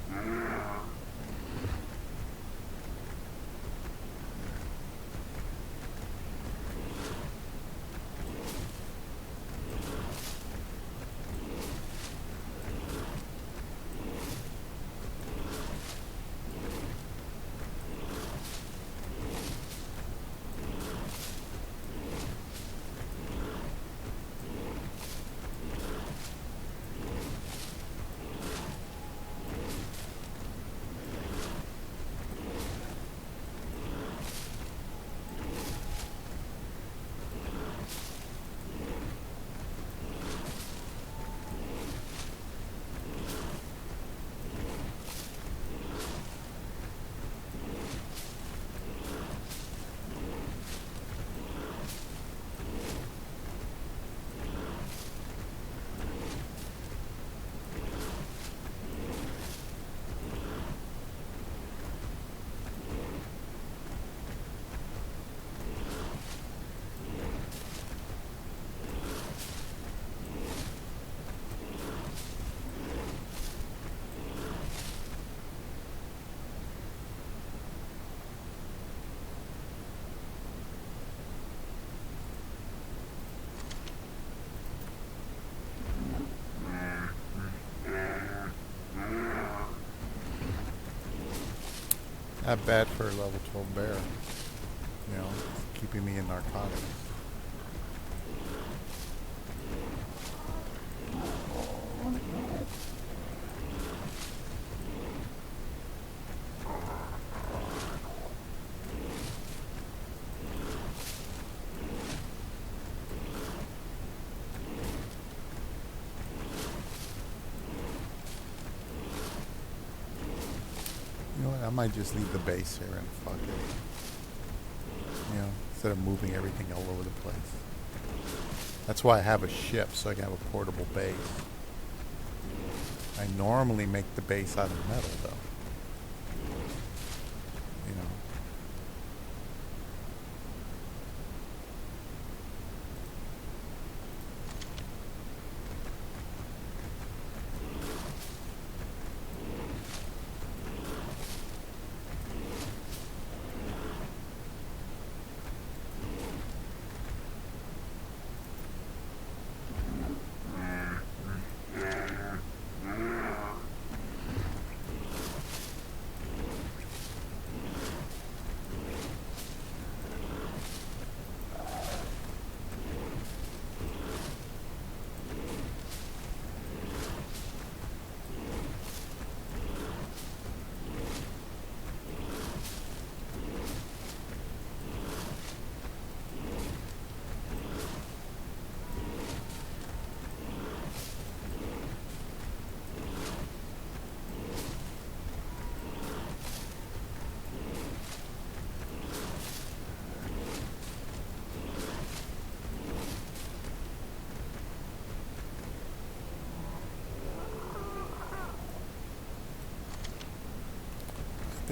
Not bad for a level 12 bear. You know, keeping me in narcotics. You know what? I might just leave the base here and fuck it. You know, instead of moving everything all over the place. That's why I have a ship, so I can have a portable base. I normally make the base out of metal, though. You know.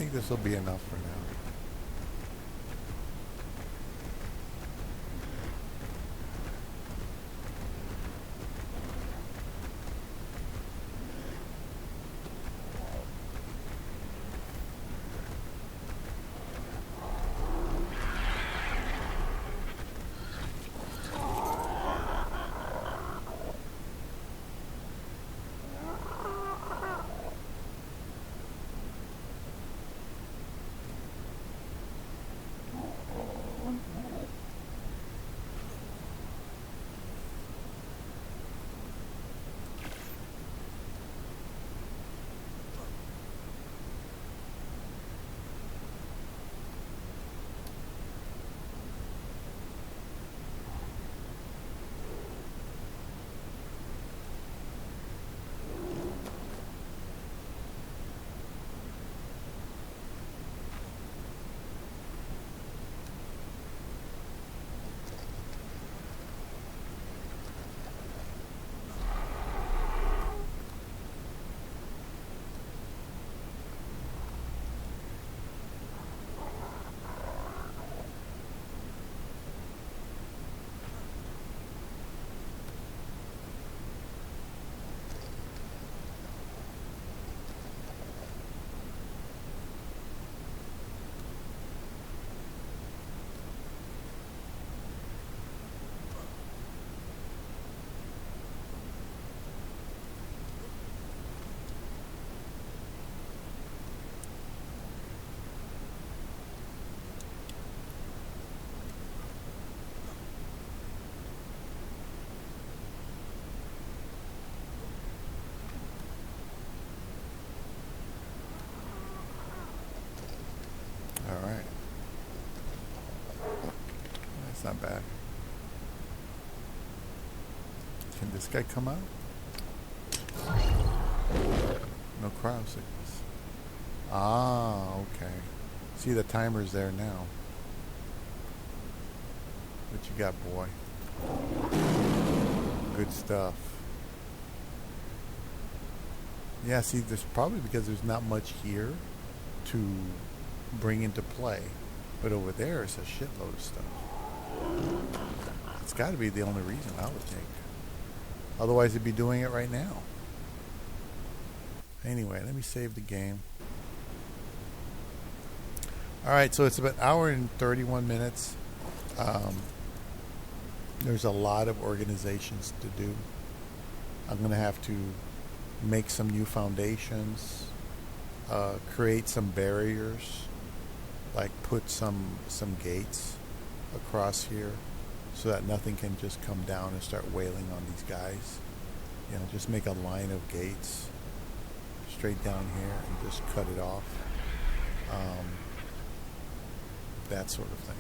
think this will be enough for now. All right. That's not bad. Can this guy come out? No cryo sickness. Ah, okay. See, the timer's there now. What you got, boy? Good stuff. Yeah, see, there's probably because there's not much here to bring into play. But over there is a shitload of stuff. It's got to be the only reason, I would think. Otherwise, it'd be doing it right now. Anyway, let me save the game. Alright, so it's about an hour and 31 minutes. There's a lot of organizations to do. I'm going to have to make some new foundations, create some barriers, like put some gates across here so that nothing can just come down and start wailing on these guys. You know, just make a line of gates straight down here and just cut it off. That sort of thing.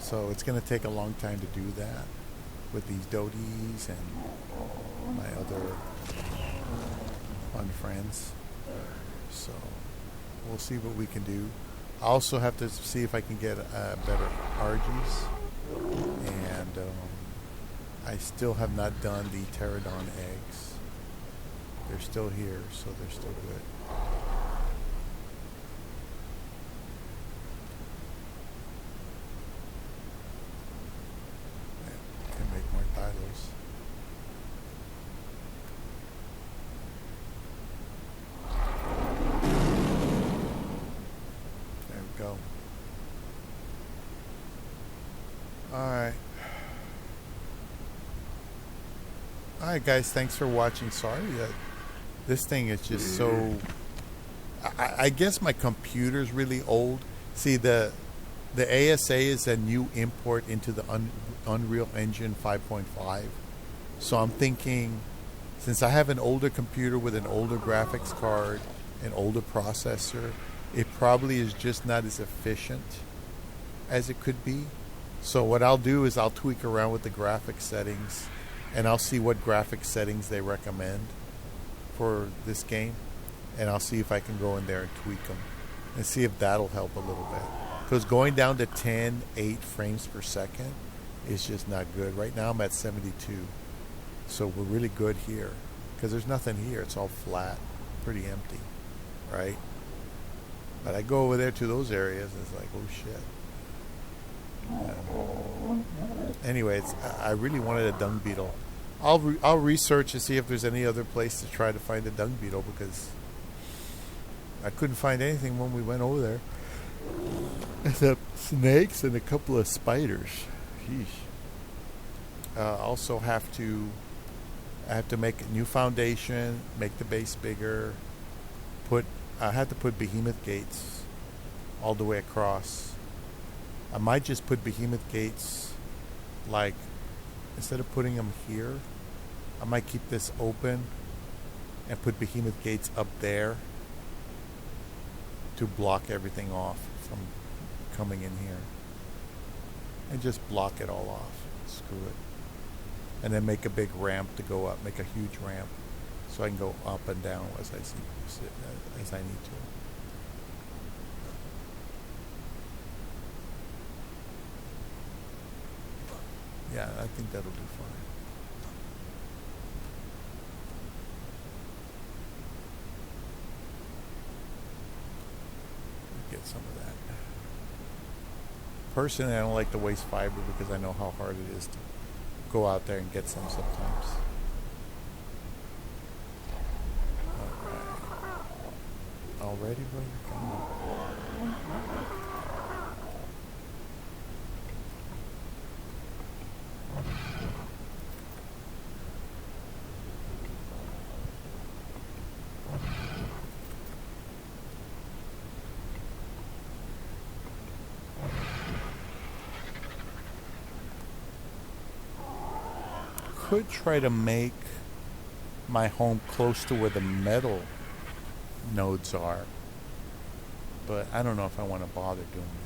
So it's going to take a long time to do that with these doties and my other fun friends. So we'll see what we can do. I also have to see if I can get better RGs. And I still have not done the pterodon eggs. They're still here, so they're still good. Can make more titles. There we go. Alright. Alright guys, thanks for watching. Sorry that this thing is just so... I guess my computer's really old. See, the ASA is a new import into the Unreal Engine 5.5. So I'm thinking, since I have an older computer with an older graphics card, an older processor, it probably is just not as efficient as it could be. So what I'll do is I'll tweak around with the graphics settings, and I'll see what graphics settings they recommend for this game, and I'll see if I can go in there and tweak them and see if that'll help a little bit. Because going down to 8 frames per second is just not good. Right now I'm at 72. So we're really good here because there's nothing here. It's all flat, pretty empty, right? But I go over there to those areas, and it's like, oh shit. Anyway, I really wanted a dung beetle. I'll research and see if there's any other place to try to find a dung beetle, because I couldn't find anything when we went over there. Except snakes and a couple of spiders. Sheesh. Also I have to make a new foundation, make the base bigger. I had to put behemoth gates all the way across. I might just put behemoth gates, like, instead of putting them here, I might keep this open and put behemoth gates up there to block everything off from coming in here. And just block it all off. Screw it. And then make a big ramp to go up, make a huge ramp, so I can go up and down as I need to. Yeah, I think that'll do fine. Get some of that. Personally, I don't like to waste fiber because I know how hard it is to go out there and get some sometimes. Already, brother? Come on. Could try to make my home close to where the metal nodes are, but I don't know if I want to bother doing that.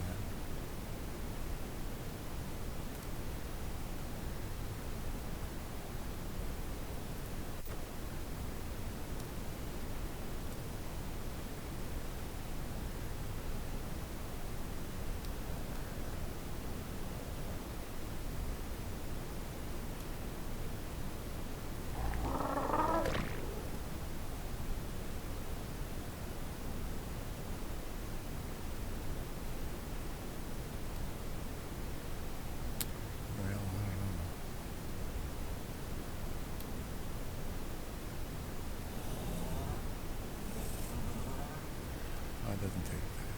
It doesn't take that.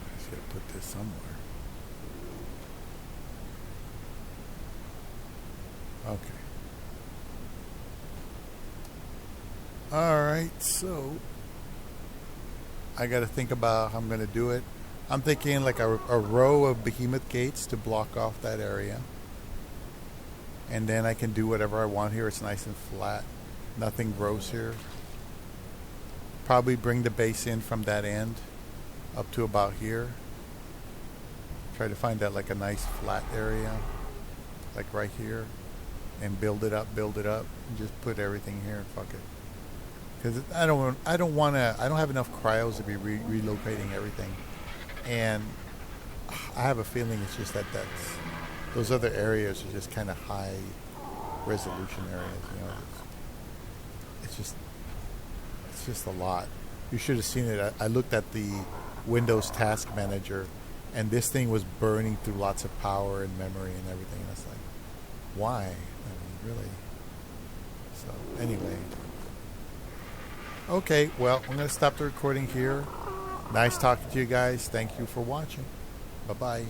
I just gotta put this somewhere. Okay. Alright, so I gotta think about how I'm gonna do it. I'm thinking like a row of behemoth gates to block off that area. And then I can do whatever I want here. It's nice and flat. Nothing grows here. Probably bring the base in from that end up to about here. Try to find that like a nice flat area, like right here, and build it up, and just put everything here and fuck it. Because I don't have enough cryos to be relocating everything, and I have a feeling it's just those other areas are just kind of high resolution areas, you know. It's just a lot. You should have seen it. I looked at the Windows Task Manager, and this thing was burning through lots of power and memory and everything. And it's like, why? I mean, really? So, anyway. Okay, well, I'm going to stop the recording here. Nice talking to you guys. Thank you for watching. Bye-bye.